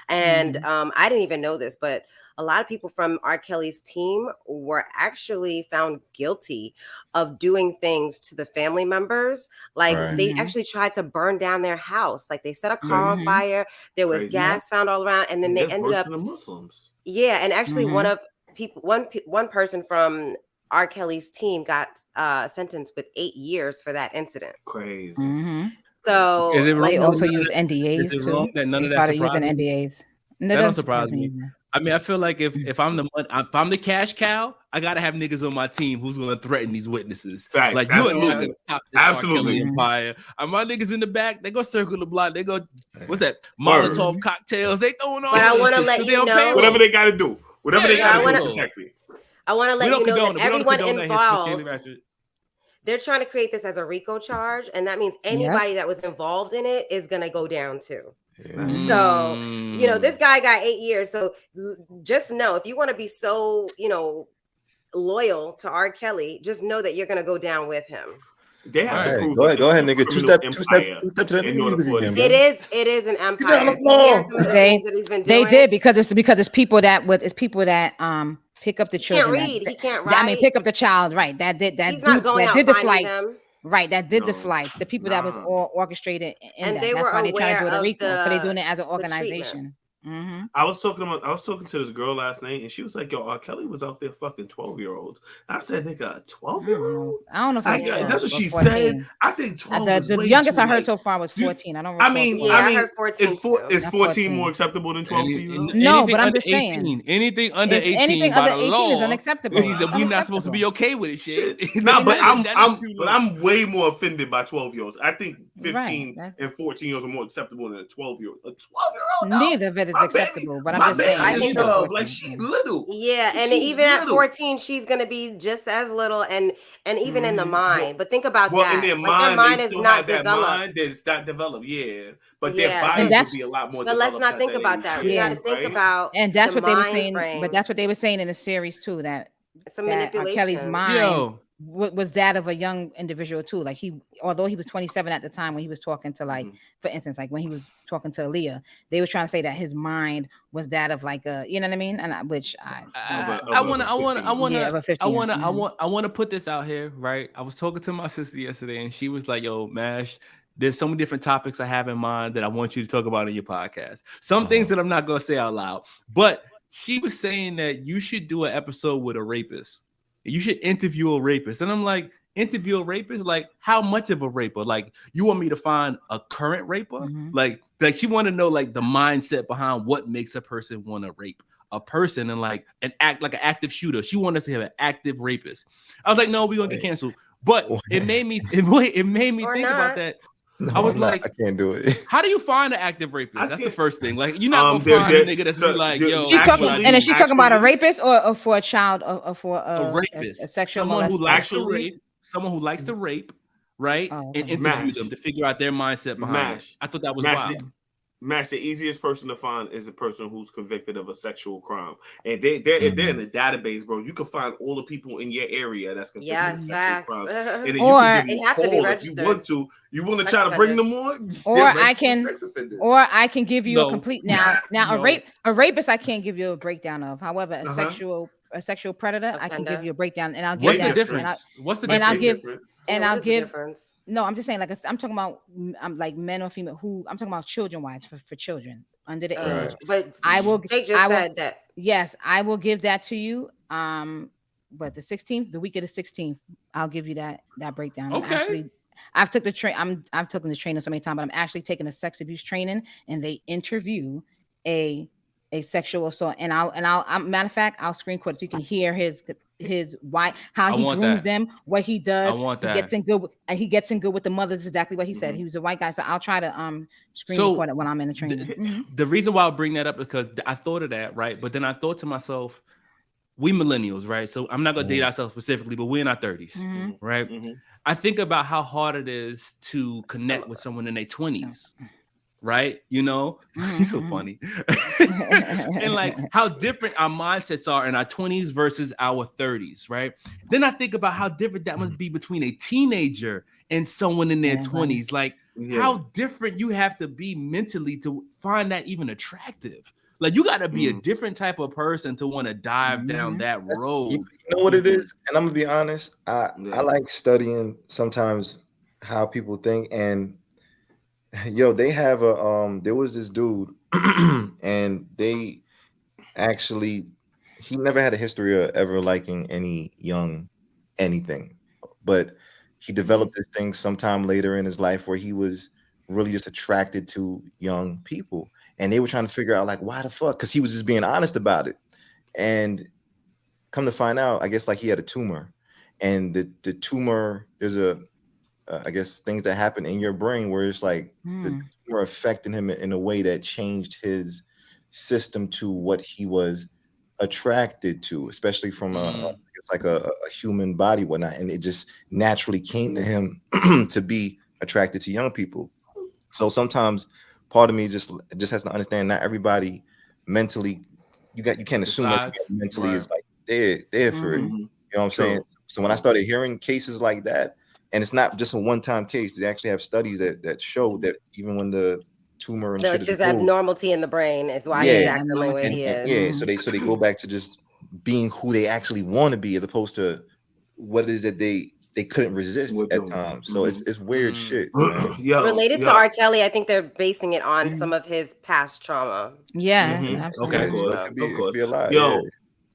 [SPEAKER 3] And I didn't even know this, but a lot of people from R. Kelly's team were actually found guilty of doing things to the family members. Like they actually tried to burn down their house. Like they set a car on fire. There was gas found all around, and then they ended up.
[SPEAKER 5] The Muslims.
[SPEAKER 3] Yeah, and actually one person from R. Kelly's team got sentenced with 8 years for that incident.
[SPEAKER 5] Crazy.
[SPEAKER 3] So
[SPEAKER 2] they also used NDAs too.
[SPEAKER 4] That none
[SPEAKER 2] they
[SPEAKER 4] of that
[SPEAKER 2] started using NDAs.
[SPEAKER 4] That don't surprise me. I mean, I feel like if I'm the cash cow, I gotta have niggas on my team who's gonna threaten these witnesses.
[SPEAKER 5] Facts.
[SPEAKER 4] Like you and me, absolutely. Empire. And my niggas in the back, they go circle the block. They go, what's that? Molotov cocktails. They throwing all.
[SPEAKER 3] But I want to let you know
[SPEAKER 5] whatever they gotta do. Whatever they gotta do to protect me.
[SPEAKER 3] I want to let you know that everyone involved. They're trying to create this as a RICO charge, and that means anybody that was involved in it is going to go down too. So, this guy got 8 years. So just know, if you want to be so, loyal to R. Kelly, just know that you're going to go down with him.
[SPEAKER 5] They have to prove
[SPEAKER 1] go ahead, nigga. Two step to
[SPEAKER 3] that. It is an empire.
[SPEAKER 2] They did because it's people that pick up the children.
[SPEAKER 3] He can't read. He can't write.
[SPEAKER 2] I mean, pick up the child. Right. That did the flights.
[SPEAKER 3] Them.
[SPEAKER 2] Right. That did the flights. The people that was all orchestrated.
[SPEAKER 3] And they were
[SPEAKER 2] aware
[SPEAKER 3] trying to do
[SPEAKER 2] the RICO, but they're doing it as an organization.
[SPEAKER 5] I was talking to this girl last night, and she was like, "Yo, R. Kelly was out there fucking 12-year-olds." I said, "Nigga, a 12-year-old?"
[SPEAKER 2] I don't know if
[SPEAKER 5] that's what she 14. Said. I think 12.
[SPEAKER 2] The youngest I heard so far was 14. I don't.
[SPEAKER 5] I mean,
[SPEAKER 3] I heard 14.
[SPEAKER 5] Is 14 more acceptable than 12 for you?
[SPEAKER 2] No, but I'm just saying.
[SPEAKER 4] Anything under 18,
[SPEAKER 2] anything under 18 is unacceptable.
[SPEAKER 4] We're not supposed to be okay with it. Shit.
[SPEAKER 5] No, but I'm way more offended by 12-year-olds. I think 15 and 14-year-olds are more acceptable than a 12-year-old. A 12-year-old?
[SPEAKER 2] Neither of it is acceptable. But I'm just saying,
[SPEAKER 5] I think like she's little.
[SPEAKER 3] Yeah, and even at 14, she's gonna be just as little, and even in the mind. But think about that.
[SPEAKER 5] In their mind is not developed. Mind is not developed. Yeah, but their bodies will be a lot more.
[SPEAKER 3] But let's not think about that. We got to think about.
[SPEAKER 2] And that's what they were saying. But that's what they were saying in the series too. That
[SPEAKER 3] some manipulation.
[SPEAKER 2] Kelly's mind was that of a young individual too. Like although he was 27 at the time when he was talking to, like, for instance, like when he was talking to Aaliyah, they were trying to say that his mind was that of like a, you know what I mean? And
[SPEAKER 4] I want to put this out here, right? I was talking to my sister yesterday, and she was like, "Yo, Mash, there's so many different topics I have in mind that I want you to talk about in your podcast. Some things that I'm not gonna say out loud, but." She was saying that you should do an episode with a rapist. You should interview a rapist. And I'm like, interview a rapist? Like, how much of a raper? Like, you want me to find a current raper? Like she want to know like the mindset behind what makes a person want to rape a person and like an active shooter. She wanted us to have an active rapist. I was like, no, we're gonna get canceled. But it made me think about that.
[SPEAKER 1] No,
[SPEAKER 4] I was like,
[SPEAKER 1] I can't do it.
[SPEAKER 4] How do you find an active rapist? That's the first thing. Like, you're not gonna find a nigga that's be like, yo.
[SPEAKER 2] She's talking, and is she talking about a rapist or for a child or for
[SPEAKER 4] a rapist,
[SPEAKER 2] a sexual
[SPEAKER 4] someone
[SPEAKER 2] molester?
[SPEAKER 4] who likes to rape, someone who likes to rape, right? And interview them to figure out their mindset behind it. I thought that was wild.
[SPEAKER 5] The easiest person to find is a person who's convicted of a sexual crime, and they're in the database, bro. You can find all the people in your area that's convicted of sexual crimes, and then
[SPEAKER 2] or
[SPEAKER 5] you can give them a call if you want to try to bring them on.
[SPEAKER 2] Or I can give you a complete a rapist. I can't give you a breakdown of. However, a sexual predator, I can give you a breakdown, and I'll give
[SPEAKER 4] the difference. What's the
[SPEAKER 2] difference? No, I'm just saying, like, I'm talking about, I'm like men or female who I'm talking about children wise for children under the age.
[SPEAKER 3] But
[SPEAKER 2] said that. Yes, I will give that to you. But the 16th, the week of the 16th, I'll give you that breakdown.
[SPEAKER 4] Okay.
[SPEAKER 2] I've taken the training so many times, but I'm actually taking a sex abuse training, and they interview a sexual assault, and I'll matter of fact, I'll screen record it so you can hear his how he grooms them, what he does. He gets in good with the mothers. Exactly what he said. He was a white guy, so I'll try to screen record it when I'm in the training.
[SPEAKER 4] The reason why I bring that up is because I thought of that, right? But then I thought to myself, we millennials, right? So I'm not gonna date ourselves specifically, but we're in our 30s, right? I think about how hard it is to connect with someone in their 20s. Right, you know, you're so funny, and like how different our mindsets are in our 20s versus our 30s, right? Then I think about how different that must be between a teenager and someone in their 20s. Like how different you have to be mentally to find that even attractive. Like you got to be a different type of person to want to dive down that road.
[SPEAKER 1] You know what it is, and I'm gonna be honest. I like studying sometimes how people think. And yo, they have there was this dude and they actually, he never had a history of ever liking any young anything, but he developed this thing sometime later in his life where he was really just attracted to young people, and they were trying to figure out like why the fuck, because he was just being honest about it. And come to find out, I guess like he had a tumor, and the tumor, there's I guess things that happen in your brain where it's like the tumor affecting him in a way that changed his system to what he was attracted to, especially from it's like a human body, whatnot. And it just naturally came to him to be attracted to young people. So sometimes part of me just has to understand not everybody mentally, you can't assume that mentally is like there for it. You know what I'm saying? So when I started hearing cases like that, and it's not just a one-time case, they actually have studies that show that even when the tumor and shit is
[SPEAKER 3] there's abnormality in the brain is why he's acting the way he is.
[SPEAKER 1] Yeah, so they go back to just being who they actually want to be as opposed to what it is that they couldn't resist at times. So it's weird shit.
[SPEAKER 3] Related to R. Kelly, I think they're basing it on some of his past trauma.
[SPEAKER 2] Yeah, absolutely.
[SPEAKER 5] Okay,
[SPEAKER 1] it could be a lot.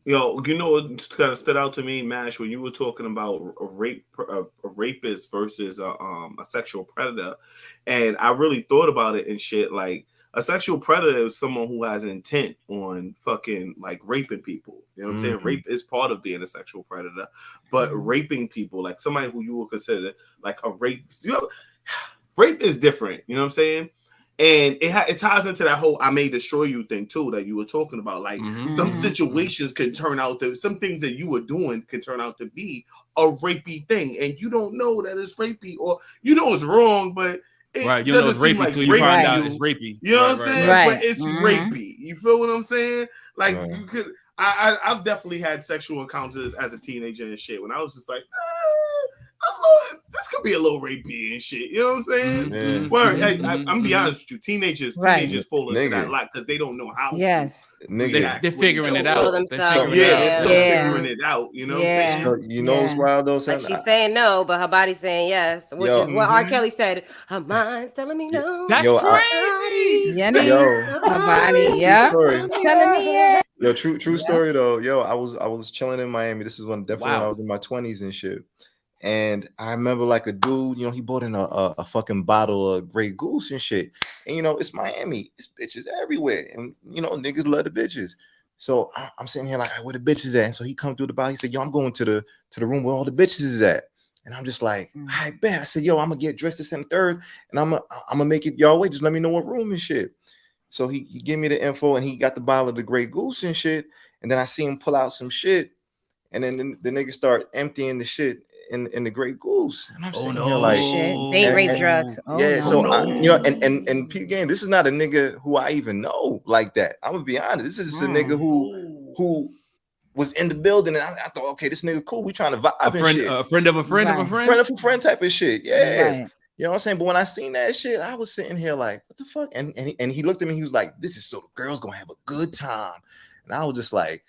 [SPEAKER 5] Yo, you know what kind of stood out to me, Mash, when you were talking about a rapist versus a sexual predator, and I really thought about it and shit. Like a sexual predator is someone who has intent on fucking like raping people. You know what I'm saying? Rape is part of being a sexual predator, but raping people, like somebody who you would consider like a rape, rape is different. You know what I'm saying? And it ties into that whole "I may destroy you" thing too that you were talking about. Like some situations can turn out to, some things that you were doing can turn out to be a rapey thing, and you don't know that it's rapey, or you know it's wrong, but it
[SPEAKER 4] you know it's rapey until you find out it's rapey.
[SPEAKER 5] You know what I'm saying? But it's rapey. You feel what I'm saying? Like you could. I've definitely had sexual encounters as a teenager and shit when I was just like, this could be a little rapey and shit. You know what I'm saying? Well, I'm be honest with you, teenagers fall into that lot because they don't know how.
[SPEAKER 2] Yes,
[SPEAKER 4] they're figuring it out.
[SPEAKER 5] They're still figuring it out. You know what I'm saying?
[SPEAKER 1] So, you know what's wild though?
[SPEAKER 3] Like she's saying no, but her body's saying yes. Which is what R. Kelly said. Her mind's telling me no.
[SPEAKER 4] That's crazy.
[SPEAKER 2] Her body, telling me yes.
[SPEAKER 1] Yo, true story though. Yo, I was chilling in Miami. This is when I was in my 20s and shit. And I remember like a dude, he bought in a fucking bottle of Grey Goose and shit. And it's Miami. It's bitches everywhere. And niggas love the bitches. So I'm sitting here like, where the bitches at? And so he come through the bar. He said, yo, I'm going to the room where all the bitches is at. And I'm just like, I bet. I said, yo, I'm gonna get dressed this and third, and I'm gonna make it y'all wait. Just let me know what room and shit. So he gave me the info, and he got the bottle of the Grey Goose and shit. And then I see him pull out some shit, and then the nigga start emptying the shit in the Grey Goose. And I'm sitting here like,
[SPEAKER 2] shit, date rape drug.
[SPEAKER 1] Yeah, so and P game, this is not a nigga who I even know like that. I'm gonna be honest. This is just a nigga who was in the building, and I thought, okay, this nigga cool. We trying to vibe
[SPEAKER 4] a friend of a friend of a friend,
[SPEAKER 1] friend of a friend type of shit. Yeah, right. You know what I'm saying? But when I seen that shit, I was sitting here like, what the fuck? And he looked at me. He was like, this is so the girls gonna have a good time. And I was just like,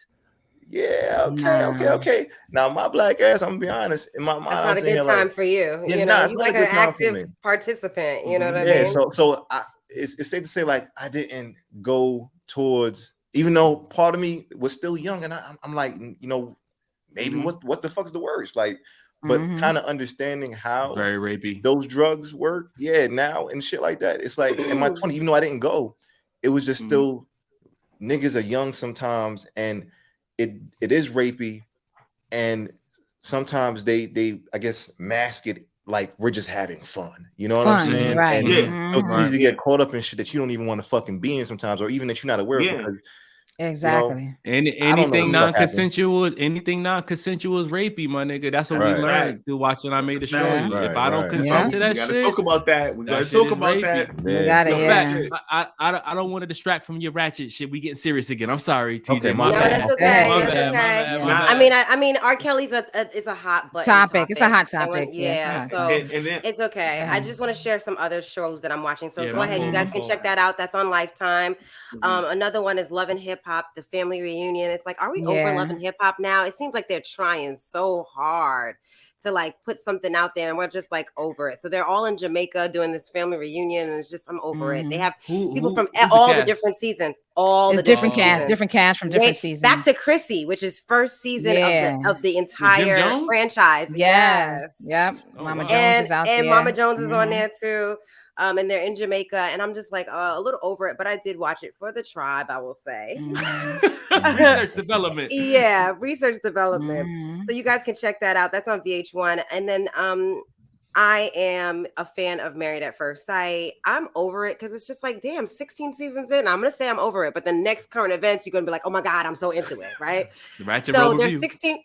[SPEAKER 1] yeah, okay. Now my black ass, I'm gonna be honest, in my mind,
[SPEAKER 3] that's not a good time for you.
[SPEAKER 1] Yeah,
[SPEAKER 3] you like an active participant. You know what I mean?
[SPEAKER 1] Yeah. So it's safe to say like I didn't go towards. Even though part of me was still young, and I'm like, maybe what the fuck's the worst? Like, but kind of understanding how
[SPEAKER 4] very rapey
[SPEAKER 1] those drugs work, now and shit like that. It's like in my 20s, even though I didn't go, it was just still niggas are young sometimes, and it is rapey, and sometimes they I guess mask it like we're just having fun. You know what I'm saying?
[SPEAKER 2] Right.
[SPEAKER 1] And it's easy to get caught up in shit that you don't even want to fucking be in sometimes, or even that you're not aware of. Because,
[SPEAKER 2] exactly.
[SPEAKER 4] Anything non-consensual, anything non-consensual is rapey, my nigga. That's what we learned through watching I Made a Show. If I don't consent to that shit, we gotta
[SPEAKER 5] talk about that. We gotta talk about that.
[SPEAKER 2] We gotta,
[SPEAKER 4] I don't want to distract from your ratchet shit. We getting serious again. I'm sorry, TJ.
[SPEAKER 3] Okay, that's okay. I mean, R. Kelly's is a hot button topic.
[SPEAKER 2] It's a hot topic.
[SPEAKER 3] So it's okay. I just want to share some other shows that I'm watching. So go ahead, you guys can check that out. That's on Lifetime. Another one is Love and Hip Hop, the family reunion. It's like, are we over Love and Hip Hop now? It seems like they're trying so hard to like put something out there, and we're just like over it. So they're all in Jamaica doing this family reunion, and it's just I'm over it. They have people from all the different seasons,
[SPEAKER 2] different cast from different seasons.
[SPEAKER 3] Back to Chrissy, which is first season of the entire franchise.
[SPEAKER 2] Yes. Yep. Mama Jones is out there.
[SPEAKER 3] And Mama Jones is on there too. And they're in Jamaica, and I'm just like a little over it, but I did watch it for the tribe, I will say.
[SPEAKER 4] Research development.
[SPEAKER 3] Yeah, research development. So you guys can check that out. That's on VH1. And then I am a fan of Married at First Sight. I'm over it because it's just like, damn, 16 seasons in. I'm going to say I'm over it. But the next current events, you're going to be like, oh my God, I'm so into it, right?
[SPEAKER 4] The Ratchet Row
[SPEAKER 3] there's
[SPEAKER 4] Review.
[SPEAKER 3] 16.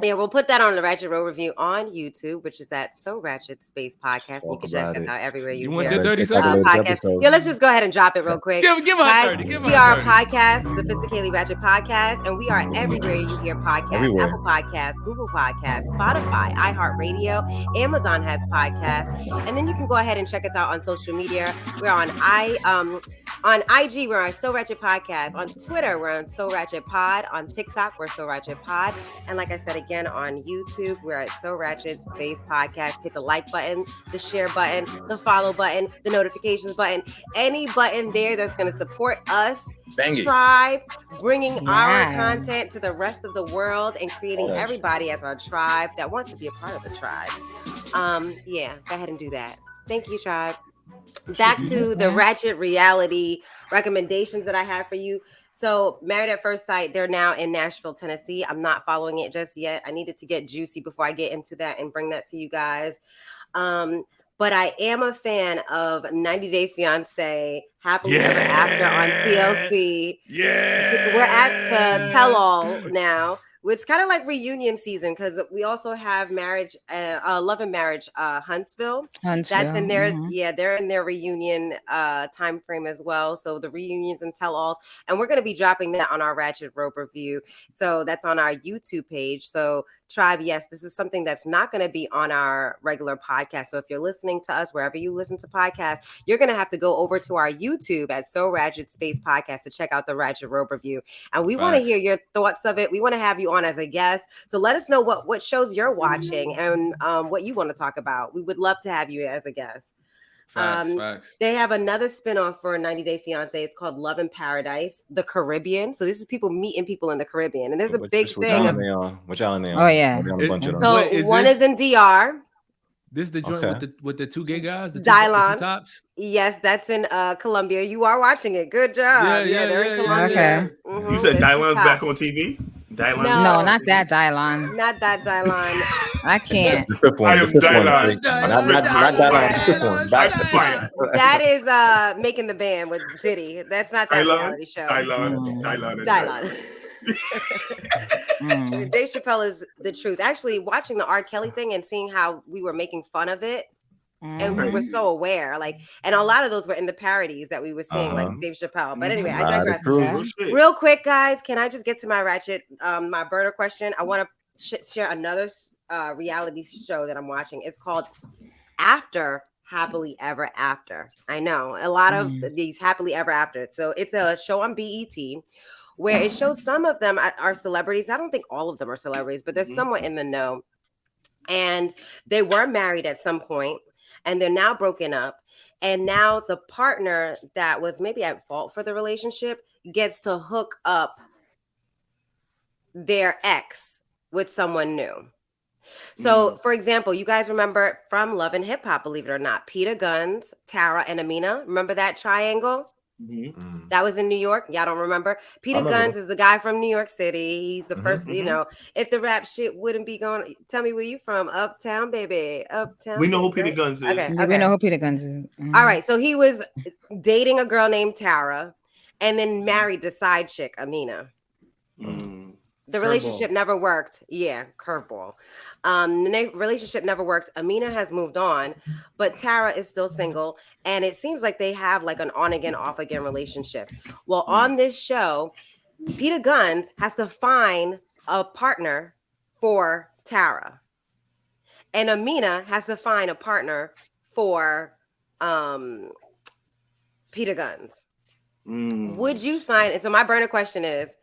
[SPEAKER 3] Yeah, we'll put that on the Ratchet Row Review on YouTube, which is at So Ratchet Space Podcast. And you can check us out everywhere you
[SPEAKER 4] want your 30 seconds?
[SPEAKER 3] Podcast. Yeah, let's just go ahead and drop it real quick.
[SPEAKER 4] Give
[SPEAKER 3] guys,
[SPEAKER 4] 30.
[SPEAKER 3] We are a podcast, Sophisticatedly Ratchet Podcast, and we are everywhere you hear podcasts. Apple Podcasts, Google Podcasts, Spotify, iHeartRadio, Amazon has podcasts. And then you can go ahead and check us out on social media. We're on IG, we're on So Ratchet Podcast. On Twitter, we're on So Ratchet Pod. On TikTok, we're So Ratchet Pod. And like I said again, on YouTube, we're at So Ratchet Space Podcast. Hit the like button, the share button, the follow button, the notifications button, any button there that's going to support us. Tribe, bringing our content to the rest of the world and creating everybody as our tribe that wants to be a part of the tribe. Go ahead and do that. Thank you, Tribe. Back to the Ratchet Reality recommendations that I have for you. So Married at First Sight, they're now in Nashville, Tennessee. I'm not following it just yet. I needed to get juicy before I get into that and bring that to you guys. But I am a fan of 90 Day Fiancé, Happily Ever After on TLC.
[SPEAKER 4] Yeah.
[SPEAKER 3] We're at the tell-all now. It's kind of like reunion season because we also have Love and Marriage, Huntsville. That's in their, they're in their reunion time frame as well. So the reunions and tell-alls, and we're going to be dropping that on our Ratchet Rope Review. So that's on our YouTube page. So Tribe, yes, this is something that's not going to be on our regular podcast. So if you're listening to us, wherever you listen to podcasts, you're going to have to go over to our YouTube at So Ratchet Space Podcast to check out the Ratchet Rope Review. And we want to hear your thoughts of it. We want to have you on as a guest. So let us know what shows you're watching and what you want to talk about. We would love to have you as a guest.
[SPEAKER 4] Facts.
[SPEAKER 3] They have another spinoff for 90 Day Fiance. It's called Love in Paradise, the Caribbean. So this is people meeting people in the Caribbean, and there's a big thing.
[SPEAKER 1] Which island they on?
[SPEAKER 2] Oh yeah.
[SPEAKER 3] So one is in DR.
[SPEAKER 4] This is the joint with the two gay guys, the two tops.
[SPEAKER 3] Yes, that's in Colombia. You are watching it. Good job.
[SPEAKER 4] Yeah,
[SPEAKER 3] they're in Colombia.
[SPEAKER 2] Okay.
[SPEAKER 3] Mm-hmm.
[SPEAKER 5] You said Dylan's back on TV?
[SPEAKER 2] No, not that Dylan.
[SPEAKER 3] Not that Dylan.
[SPEAKER 2] I can't.
[SPEAKER 5] I am Dylan.
[SPEAKER 1] Not
[SPEAKER 3] That is Making the Band with Diddy. That's not that reality show. Dylan. Dave Chappelle is the truth. Actually, watching the R. Kelly thing and seeing how we were making fun of it, and we were so aware, and a lot of those were in the parodies that we were seeing, like Dave Chappelle. But anyway, I digress. Real quick, guys, can I just get to my ratchet, my burner question? I want to share another reality show that I'm watching. It's called Happily Ever After. I know a lot of these Happily Ever After. So it's a show on BET where it shows some of them are celebrities. I don't think all of them are celebrities, but they're somewhat in the know. And they were married at some point, and they're now broken up. And now the partner that was maybe at fault for the relationship gets to hook up their ex with someone new. So, for example, you guys remember from Love and Hip Hop, believe it or not, Peter Gunz, Tara, and Amina. Remember that triangle? That was in New York. Y'all don't remember? Peter Gunz is the guy from New York City. He's the first, if the rap shit wouldn't be going, tell me where you from? Uptown, baby. Uptown.
[SPEAKER 5] We know who Peter Gunz is.
[SPEAKER 3] Okay.
[SPEAKER 2] We know who Peter Gunz is.
[SPEAKER 3] All right. So he was dating a girl named Tara and then married the side chick, Amina. The relationship never worked. Yeah, curveball. The relationship never worked. Amina has moved on, but Tara is still single, and it seems like they have like an on again, off again relationship. Well, on this show, Peter Gunz has to find a partner for Tara, and Amina has to find a partner for Peter Gunz. Would you sign? And so my burner question is,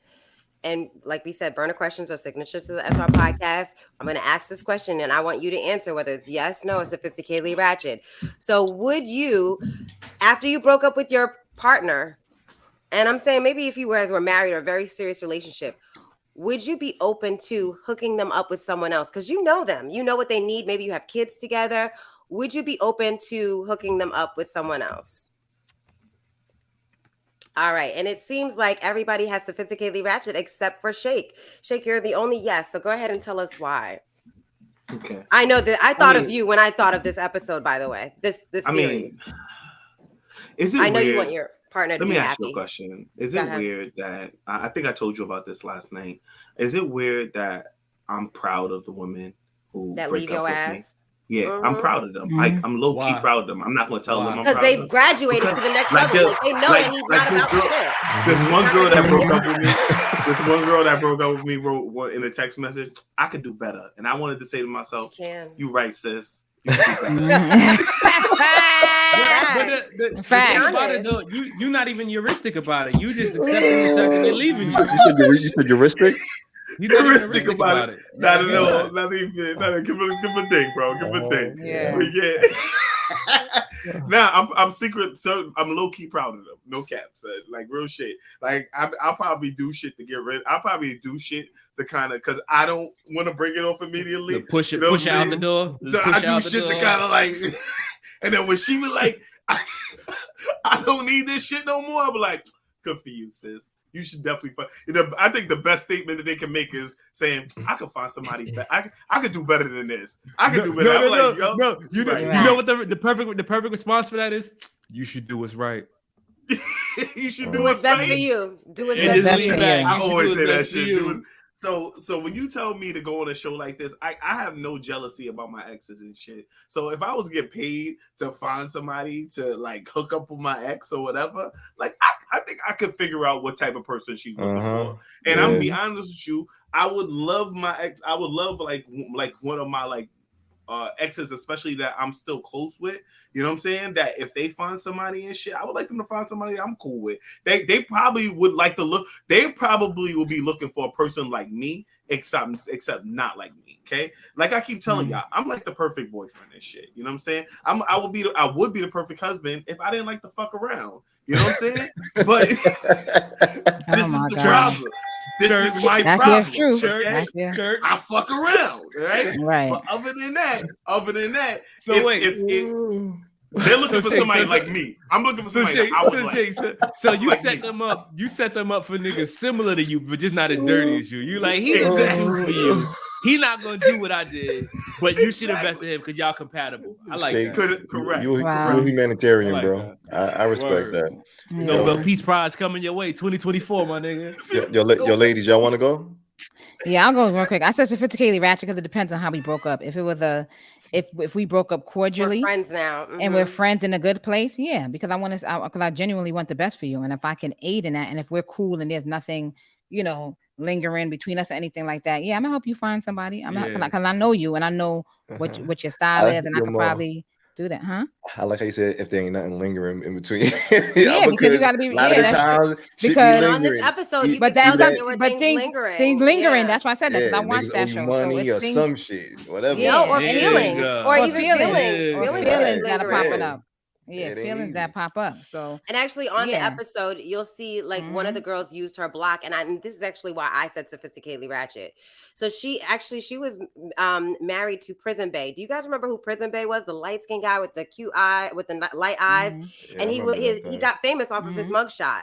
[SPEAKER 3] and like we said, burner questions are signatures to the SR podcast. I'm going to ask this question and I want you to answer whether it's yes, no, or sophisticatedly ratchet. So would you, after you broke up with your partner, and I'm saying maybe if you guys were married or a very serious relationship, would you be open to hooking them up with someone else? Because you know them, you know what they need. Maybe you have kids together. Would you be open to hooking them up with someone else? All right. And it seems like everybody has sophisticatedly ratchet except for Shake. Shake, you're the only yes. So go ahead and tell us why.
[SPEAKER 5] Okay.
[SPEAKER 3] I know that I thought of you when I thought of this episode, by the way, this series.
[SPEAKER 5] Is it
[SPEAKER 3] I know
[SPEAKER 5] weird?
[SPEAKER 3] You want your partner to be happy.
[SPEAKER 5] Let me ask you a question. Is it weird that, I think I told you about this last night. Is it weird that I'm proud of the women who
[SPEAKER 3] that
[SPEAKER 5] break
[SPEAKER 3] leave your
[SPEAKER 5] up
[SPEAKER 3] ass?
[SPEAKER 5] With me? Yeah, I'm proud of them. I'm low key proud of them. I'm not going to tell them I'm proud of them.
[SPEAKER 3] Because they've graduated to the next level. Like they know that he's not about to shit.
[SPEAKER 5] There's one girl that broke up with me. This one girl that broke up with me wrote in a text message, I could do better. And I wanted to say to myself, you right, sis. You can do better.
[SPEAKER 4] The thing about it, though, you're not even heuristic about it. You just accepting the fact that they're leaving.
[SPEAKER 1] You said heuristic?
[SPEAKER 5] Heuristic about it. Not at all. Not even. Give a thing, bro. Give a thing. Yeah. Now I'm secret. So I'm low key proud of them. No cap, son. Like real shit. Like I'll probably do shit to get rid. I'll probably do shit to kind of because I don't want to break it off immediately.
[SPEAKER 4] Push it out the door.
[SPEAKER 5] So I do shit to kind of like. And then when she was like, I don't need this shit no more. I'll be like, good for you, sis. You should definitely find. I think the best statement that they can make is saying, "I could find somebody better. I could do better than this. I could do better."
[SPEAKER 4] No. You know what the perfect response for that is? You should do what's right.
[SPEAKER 5] You should do
[SPEAKER 3] what's best for you. Do what's best for you.
[SPEAKER 5] I always say that shit. So when you tell me to go on a show like this, I have no jealousy about my exes and shit. So if I was to get paid to find somebody to like hook up with my ex or whatever, like I think I could figure out what type of person she's looking for. And I'm gonna be honest with you, I would love my ex. I would love like one of my like exes, especially that I'm still close with. You know what I'm saying? That if they find somebody and shit, I would like them to find somebody I'm cool with. They probably would like to look. They probably will be looking for a person like me except not like me. Okay, like I keep telling y'all, I'm like the perfect boyfriend and shit. You know what I'm saying? I would be the perfect husband if I didn't like to fuck around. You know what I'm saying? But this is the problem. This is my problem. Okay? I fuck around, right? But other than that,
[SPEAKER 4] so
[SPEAKER 5] they're looking for somebody like me. I'm looking for somebody that I would like.
[SPEAKER 4] So you set them up. You set them up for niggas similar to you, but just not as dirty as you. You like he exactly for you. He not gonna do what I did, but you should invest in him because y'all compatible. I like that.
[SPEAKER 5] Correct.
[SPEAKER 1] You're humanitarian, like bro. I respect that.
[SPEAKER 4] Nobel Peace Prize coming your way, 2024, my nigga.
[SPEAKER 1] Yo, ladies, y'all want to go?
[SPEAKER 2] Yeah, I'll go real quick. I said sophisticatedly ratchet because it depends on how we broke up. If it was if we broke up cordially,
[SPEAKER 3] we're friends now,
[SPEAKER 2] and we're friends in a good place, yeah, because I genuinely want the best for you, and if I can aid in that, and if we're cool and there's nothing, lingering between us or anything like that, yeah, I'm gonna help you find somebody. Because I know you and I know what your style is, and I could probably do that, huh?
[SPEAKER 1] I like how you said if there ain't nothing lingering in between.
[SPEAKER 2] Yeah, because you gotta be
[SPEAKER 1] a lot of the times
[SPEAKER 3] because on this episode you can tell that there were things lingering.
[SPEAKER 2] Things lingering. Yeah. That's why I said that because I watched that show.
[SPEAKER 1] Money or some shit, whatever.
[SPEAKER 3] Yeah, or feelings, or even feelings
[SPEAKER 2] that are popping up. Yeah, feelings that pop up. So,
[SPEAKER 3] and actually on the episode, you'll see like one of the girls used her block, and this is actually why I said sophisticatedly ratchet. So she was married to Prison Bae. Do you guys remember who Prison Bae was? The light skinned guy with the cute eye, with the light eyes, and he got famous off of his mugshot.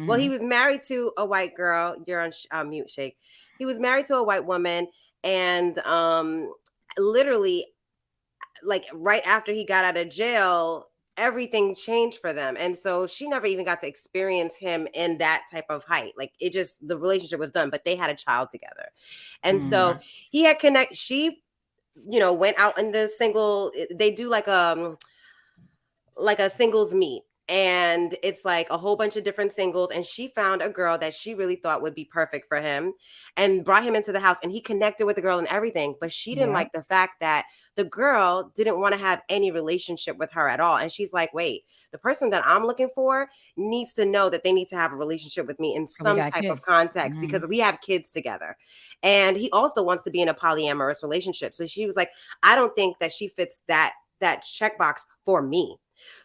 [SPEAKER 3] Well, he was married to a white girl. You're on mute, Shake. He was married to a white woman, and literally, like right after he got out of jail, everything changed for them. And so she never even got to experience him in that type of height. Like the relationship was done, but they had a child together. And so he had she, went out in the single, they do like a singles meet. And it's like a whole bunch of different singles. And she found a girl that she really thought would be perfect for him and brought him into the house. And he connected with the girl and everything. But she didn't like the fact that the girl didn't want to have any relationship with her at all. And she's like, wait, the person that I'm looking for needs to know that they need to have a relationship with me in some type of context because we have kids together. And he also wants to be in a polyamorous relationship. So she was like, I don't think that she fits that checkbox for me.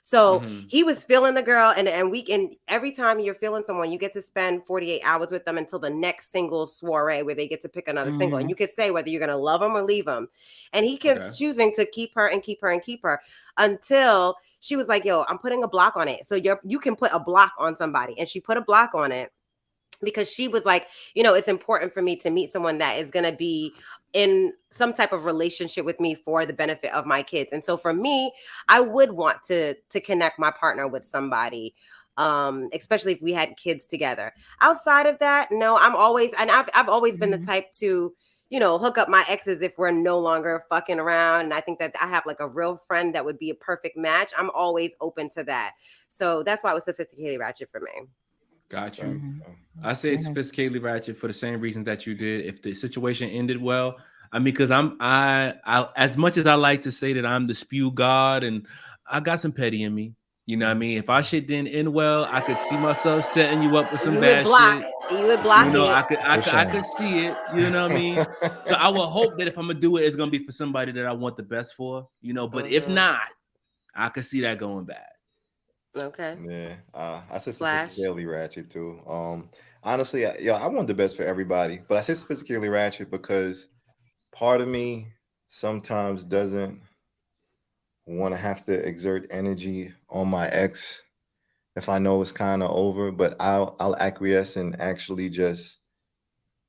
[SPEAKER 3] So he was feeling the girl, and every time you're feeling someone, you get to spend 48 hours with them until the next singles soiree where they get to pick another single, and you can say whether you're going to love them or leave them. And he kept choosing to keep her and keep her and keep her until she was like, yo, I'm putting a block on it. So you can put a block on somebody. And she put a block on it because she was like, it's important for me to meet someone that is going to be in some type of relationship with me for the benefit of my kids. And so for me, I would want to connect my partner with somebody, especially if we had kids together. Outside of that, no, I've always been the type to, hook up my exes if we're no longer fucking around. And I think that I have like a real friend that would be a perfect match. I'm always open to that. So that's why it was sophisticatedly ratchet for me.
[SPEAKER 4] Got you. I say it's sophisticatedly ratchet for the same reasons that you did. If the situation ended well, I mean, because I as much as I like to say that I'm the spew god and I got some petty in me, you know what I mean? If our shit didn't end well, I could see myself setting you up with some bad shit.
[SPEAKER 3] You would block it.
[SPEAKER 4] I could see it. You know what I mean? So I will hope that if I'm gonna do it, it's gonna be for somebody that I want the best for. But if not, I could see that going bad.
[SPEAKER 3] Okay.
[SPEAKER 1] Yeah. I said sophisticatedly ratchet too. Honestly, I want the best for everybody, but I say sophisticatedly ratchet because part of me sometimes doesn't want to have to exert energy on my ex if I know it's kind of over, but I'll acquiesce and actually just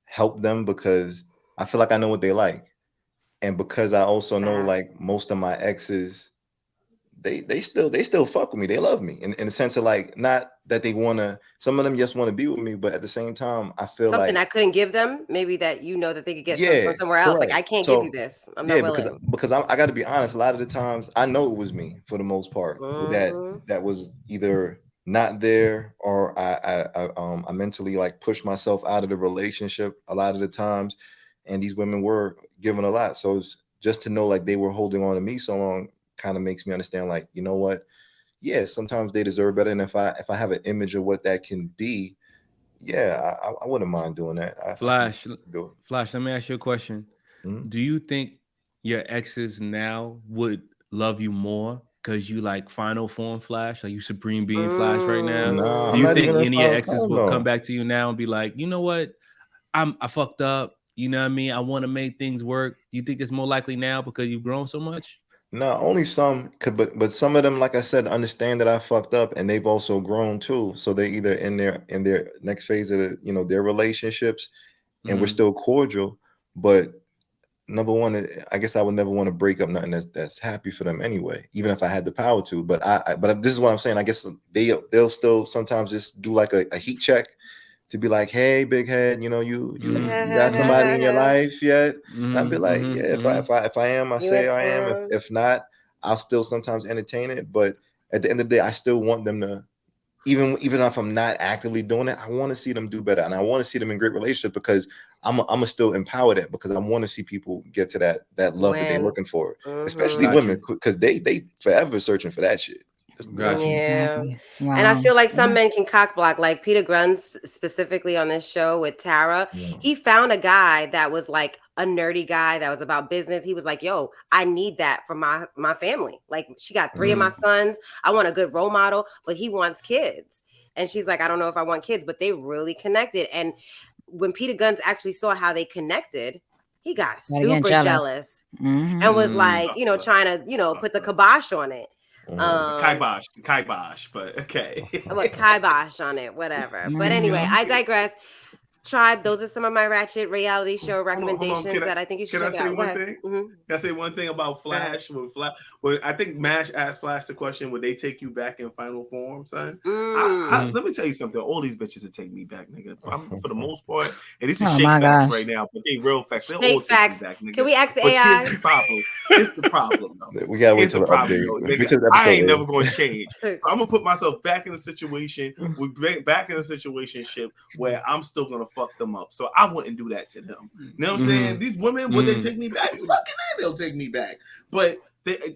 [SPEAKER 1] help them because I feel like I know what they like. And because I also know like most of my exes, they still fuck with me. They love me in the sense of like, not that they want to, some of them just want to be with me, but at the same time, I feel
[SPEAKER 3] something
[SPEAKER 1] like
[SPEAKER 3] I couldn't give them, maybe that that they could get from somewhere else. Like I can't give you this. I'm not willing.
[SPEAKER 1] Because I got to be honest. A lot of the times I know it was me for the most part that was either not there or I mentally like pushed myself out of the relationship a lot of the times, and these women were given a lot. So it's just to know like they were holding on to me so long kind of makes me understand like, you know what? Yes, sometimes they deserve better. And if I have an image of what that can be, Yeah, I wouldn't mind doing that.
[SPEAKER 4] Flash,
[SPEAKER 1] do it.
[SPEAKER 4] Flash. Let me ask you a question.
[SPEAKER 1] Mm-hmm.
[SPEAKER 4] Do you think your exes now would love you more because you like final form Flash? Are you supreme being Flash right now?
[SPEAKER 1] Nah,
[SPEAKER 4] do
[SPEAKER 1] I'm
[SPEAKER 4] you
[SPEAKER 1] not
[SPEAKER 4] think
[SPEAKER 1] even
[SPEAKER 4] any of your exes will come
[SPEAKER 1] no.
[SPEAKER 4] back to you now and be like, you know what? I fucked up. You know what I mean? I want to make things work. Do you think it's more likely now because you've grown so much?
[SPEAKER 1] No, only some could, but some of them, like I said, understand that I fucked up, and they've also grown too. So they either in their next phase of their relationships, and we're still cordial. But number one, I guess I would never want to break up nothing that's happy for them anyway, even if I had the power to. But but this is what I'm saying. I guess they'll still sometimes just do like a heat check to be like, hey, big head, you got somebody in your life yet? And I'd be like, yeah, if I am, I say I am. If not, I'll still sometimes entertain it. But at the end of the day, I still want them to, even if I'm not actively doing it, I want to see them do better, and I want to see them in great relationships because I'm still empowered it because I want to see people get to that love that they're looking for, especially women, because they forever searching for that shit.
[SPEAKER 3] Yeah. Wow. And I feel like some men can cock block, like Peter Gruns specifically on this show with Tara. Yeah. He found a guy that was like a nerdy guy that was about business. He was like, yo, I need that for my family. Like, she got 3 of my sons. I want a good role model, but he wants kids. And she's like, I don't know if I want kids, but they really connected. And when Peter Guns actually saw how they connected, he got super jealous and was like, trying to, put the kibosh on it.
[SPEAKER 5] Kibosh, but okay.
[SPEAKER 3] What kibosh on it, whatever. But anyway, I digress. Tribe, those are some of my Ratchet reality show recommendations that I think you should check out.
[SPEAKER 5] Can I say one thing about Flash? Well, I think Mash asked Flash the question, would they take you back in final form, son? Let me tell you something. All these bitches will take me back, nigga. For the most part. And this is shake facts right now, but they real facts. They'll all take me back, nigga.
[SPEAKER 3] Can we ask the AI?
[SPEAKER 5] Here's the problem. It's the problem, though.
[SPEAKER 1] We gotta wait till the update.
[SPEAKER 5] I ain't never going to change. So I'm going to put myself back in a situation, back in a situationship where I'm still going to fuck them up. So I wouldn't do that to them. You know what I'm saying? These women, would they take me back? Fucking hell, they'll take me back. But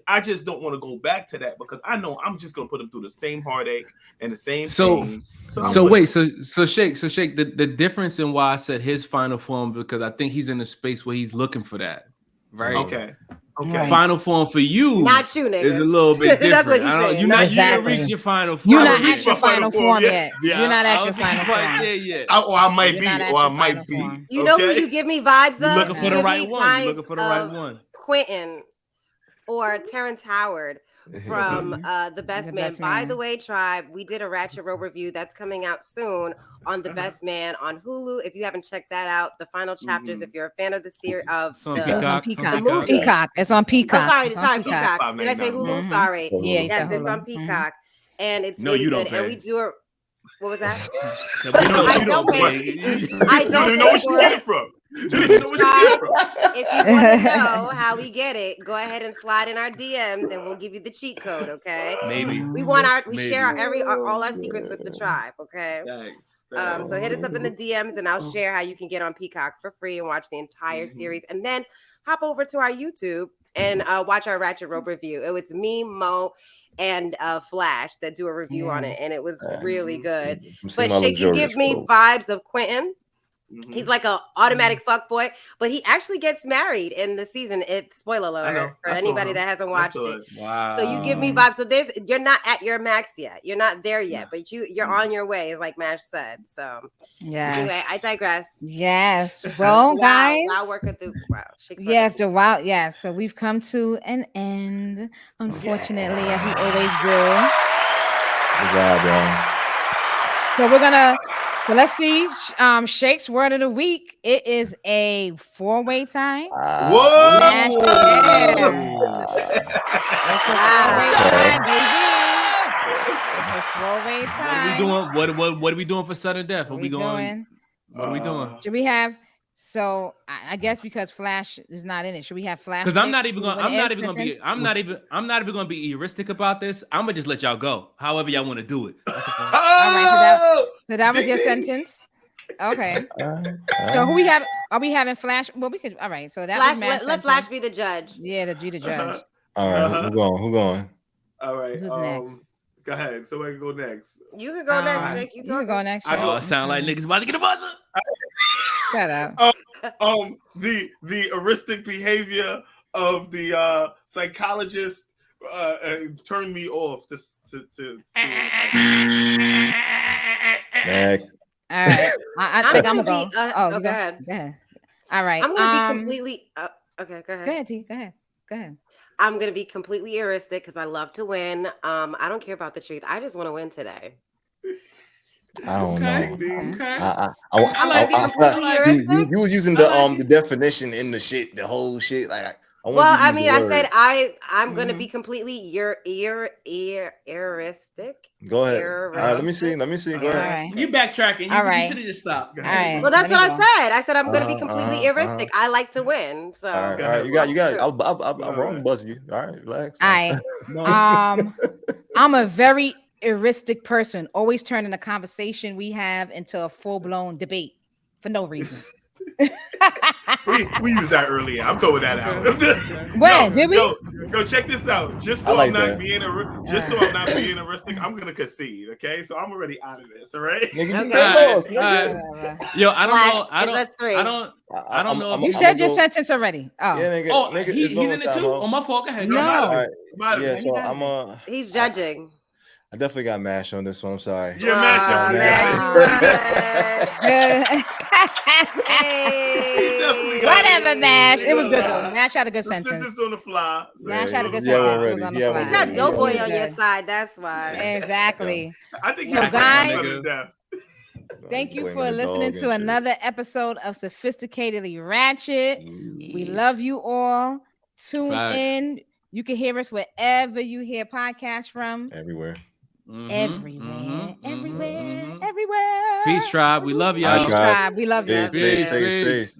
[SPEAKER 5] I just don't want to go back to that because I know I'm just going to put them through the same heartache and the same pain.
[SPEAKER 4] So Shake, the difference in why I said his final form, because I think he's in a space where he's looking for that. Right.
[SPEAKER 5] Okay.
[SPEAKER 4] Final form for you,
[SPEAKER 3] not you, nigga,
[SPEAKER 4] is a little bit different.
[SPEAKER 3] That's what you said.
[SPEAKER 4] You didn't reach your final form.
[SPEAKER 2] You're not at your final form yet. You're not at your final form
[SPEAKER 4] yet.
[SPEAKER 5] Or I might be.
[SPEAKER 3] You know who you give me vibes of?
[SPEAKER 4] You're looking for the right one. You're looking for the right one.
[SPEAKER 3] Quentin or Terrence Howard from The Best Man. By the way, Tribe, we did a Ratchet Row review that's coming out soon on The Best Man on Hulu. If you haven't checked that out, the final chapters, if you're a fan of the series of
[SPEAKER 2] the movie. Peacock. It's on Peacock.
[SPEAKER 3] Oh, sorry, Peacock. Did I say Hulu? Sorry.
[SPEAKER 2] Yeah,
[SPEAKER 3] yes, it's on Peacock. And it's really good. And we do a what was that?
[SPEAKER 5] I don't even know where she came from.
[SPEAKER 3] If you want to know how we get it, go ahead and slide in our DMs, and we'll give you the cheat code. Okay?
[SPEAKER 4] Maybe
[SPEAKER 3] we share all our secrets with the tribe. Okay?
[SPEAKER 5] Thanks.
[SPEAKER 3] So hit us up in the DMs, and I'll share how you can get on Peacock for free and watch the entire series, and then hop over to our YouTube and watch our Ratchet Rope review. It was me, Mo, and Flash that do a review on it, and it was really good. But Shake, you give me vibes of Quentin. He's like a automatic fuckboy, but he actually gets married in the season. It's spoiler alert for anybody that hasn't watched it.
[SPEAKER 4] Wow.
[SPEAKER 3] So you give me vibes. So you're not at your max yet. You're not there yet, but you're on your way, as like Mash said. So anyway, I digress.
[SPEAKER 2] Yes. Well, guys. So we've come to an end, unfortunately, as we always do. So we're gonna. So let's see. Shake's word of the week. It is a 4-way tie.
[SPEAKER 5] Whoa!
[SPEAKER 2] It's a 4-way tie, baby. It's a 4-way tie.
[SPEAKER 4] What are we doing for sudden death? What are we doing?
[SPEAKER 2] Should we have? So I guess because Flash is not in it, should we have Flash?
[SPEAKER 4] Because I'm not even gonna be Eristic about this. I'm gonna just let y'all go. However y'all want to do it.
[SPEAKER 2] All right. So that was your sentence. Okay. So who we have? Are we having Flash? Well, we could. All right. So that
[SPEAKER 3] Flash. Let Flash be the judge.
[SPEAKER 2] Yeah, be the judge.
[SPEAKER 1] All right. Who going?
[SPEAKER 5] All right.
[SPEAKER 2] Who's next?
[SPEAKER 5] Go ahead. Somebody can go next.
[SPEAKER 3] You can go next, Jake. You
[SPEAKER 2] can go next.
[SPEAKER 4] Oh, it sound like niggas about to get a buzzer.
[SPEAKER 2] Shut up.
[SPEAKER 5] The heuristic behavior of the psychologist turned me off to
[SPEAKER 2] All right. I think I'm gonna go.
[SPEAKER 3] Go ahead.
[SPEAKER 2] Go ahead. All right.
[SPEAKER 3] I'm gonna be completely. Okay, go ahead.
[SPEAKER 2] Go ahead, T. Go ahead.
[SPEAKER 3] I'm gonna be completely heuristic because I love to win. I don't care about the truth. I just want to win today.
[SPEAKER 1] I don't know.
[SPEAKER 3] Okay.
[SPEAKER 1] You was using the definition in the shit, the whole shit. Like,
[SPEAKER 3] I said I'm gonna be completely heuristic.
[SPEAKER 1] Go ahead. All right, let me see. Go ahead.
[SPEAKER 2] Right.
[SPEAKER 4] You backtracking. You should have just stopped.
[SPEAKER 2] All right.
[SPEAKER 3] Well, that's what I said. I said I'm gonna be completely heuristic. I like to win. So
[SPEAKER 1] all right. You got it. I'm wrong to buzz you. All right, relax.
[SPEAKER 2] All right. I'm a very heuristic person, always turning the conversation we have into a full-blown debate for no reason.
[SPEAKER 5] we used that earlier. I'm throwing that out.
[SPEAKER 2] When did we?
[SPEAKER 5] Go check this out. Just so I'm not being heuristic, I'm gonna concede. Okay, so I'm already out of this. All right.
[SPEAKER 4] Yo, I don't know.
[SPEAKER 3] That's three.
[SPEAKER 4] I don't know.
[SPEAKER 2] You said your sentence already. Oh,
[SPEAKER 1] yeah, nigga,
[SPEAKER 4] he's in it too. Oh, my fault. Go ahead.
[SPEAKER 2] No.
[SPEAKER 1] Right. Yeah, so I'm
[SPEAKER 3] He's judging.
[SPEAKER 1] I definitely got mashed on this one. I'm sorry.
[SPEAKER 5] Yeah, mashed.
[SPEAKER 2] Whatever, Mash. It was good though. Mash had a good sentence.
[SPEAKER 5] Sentence on the fly.
[SPEAKER 2] Mash had a good sentence.
[SPEAKER 3] You got Doughboy on your side. That's why.
[SPEAKER 2] Exactly.
[SPEAKER 5] I think
[SPEAKER 2] so guys,
[SPEAKER 5] death.
[SPEAKER 2] Thank you for listening to another episode of Sophisticatedly Ratchet. We love you all. Tune in. You can hear us wherever you hear podcasts from.
[SPEAKER 1] Everywhere.
[SPEAKER 2] Everywhere.
[SPEAKER 4] Peace, tribe. We love y'all.
[SPEAKER 2] Peace, tribe. We love you.
[SPEAKER 1] Peace.
[SPEAKER 3] Deuces.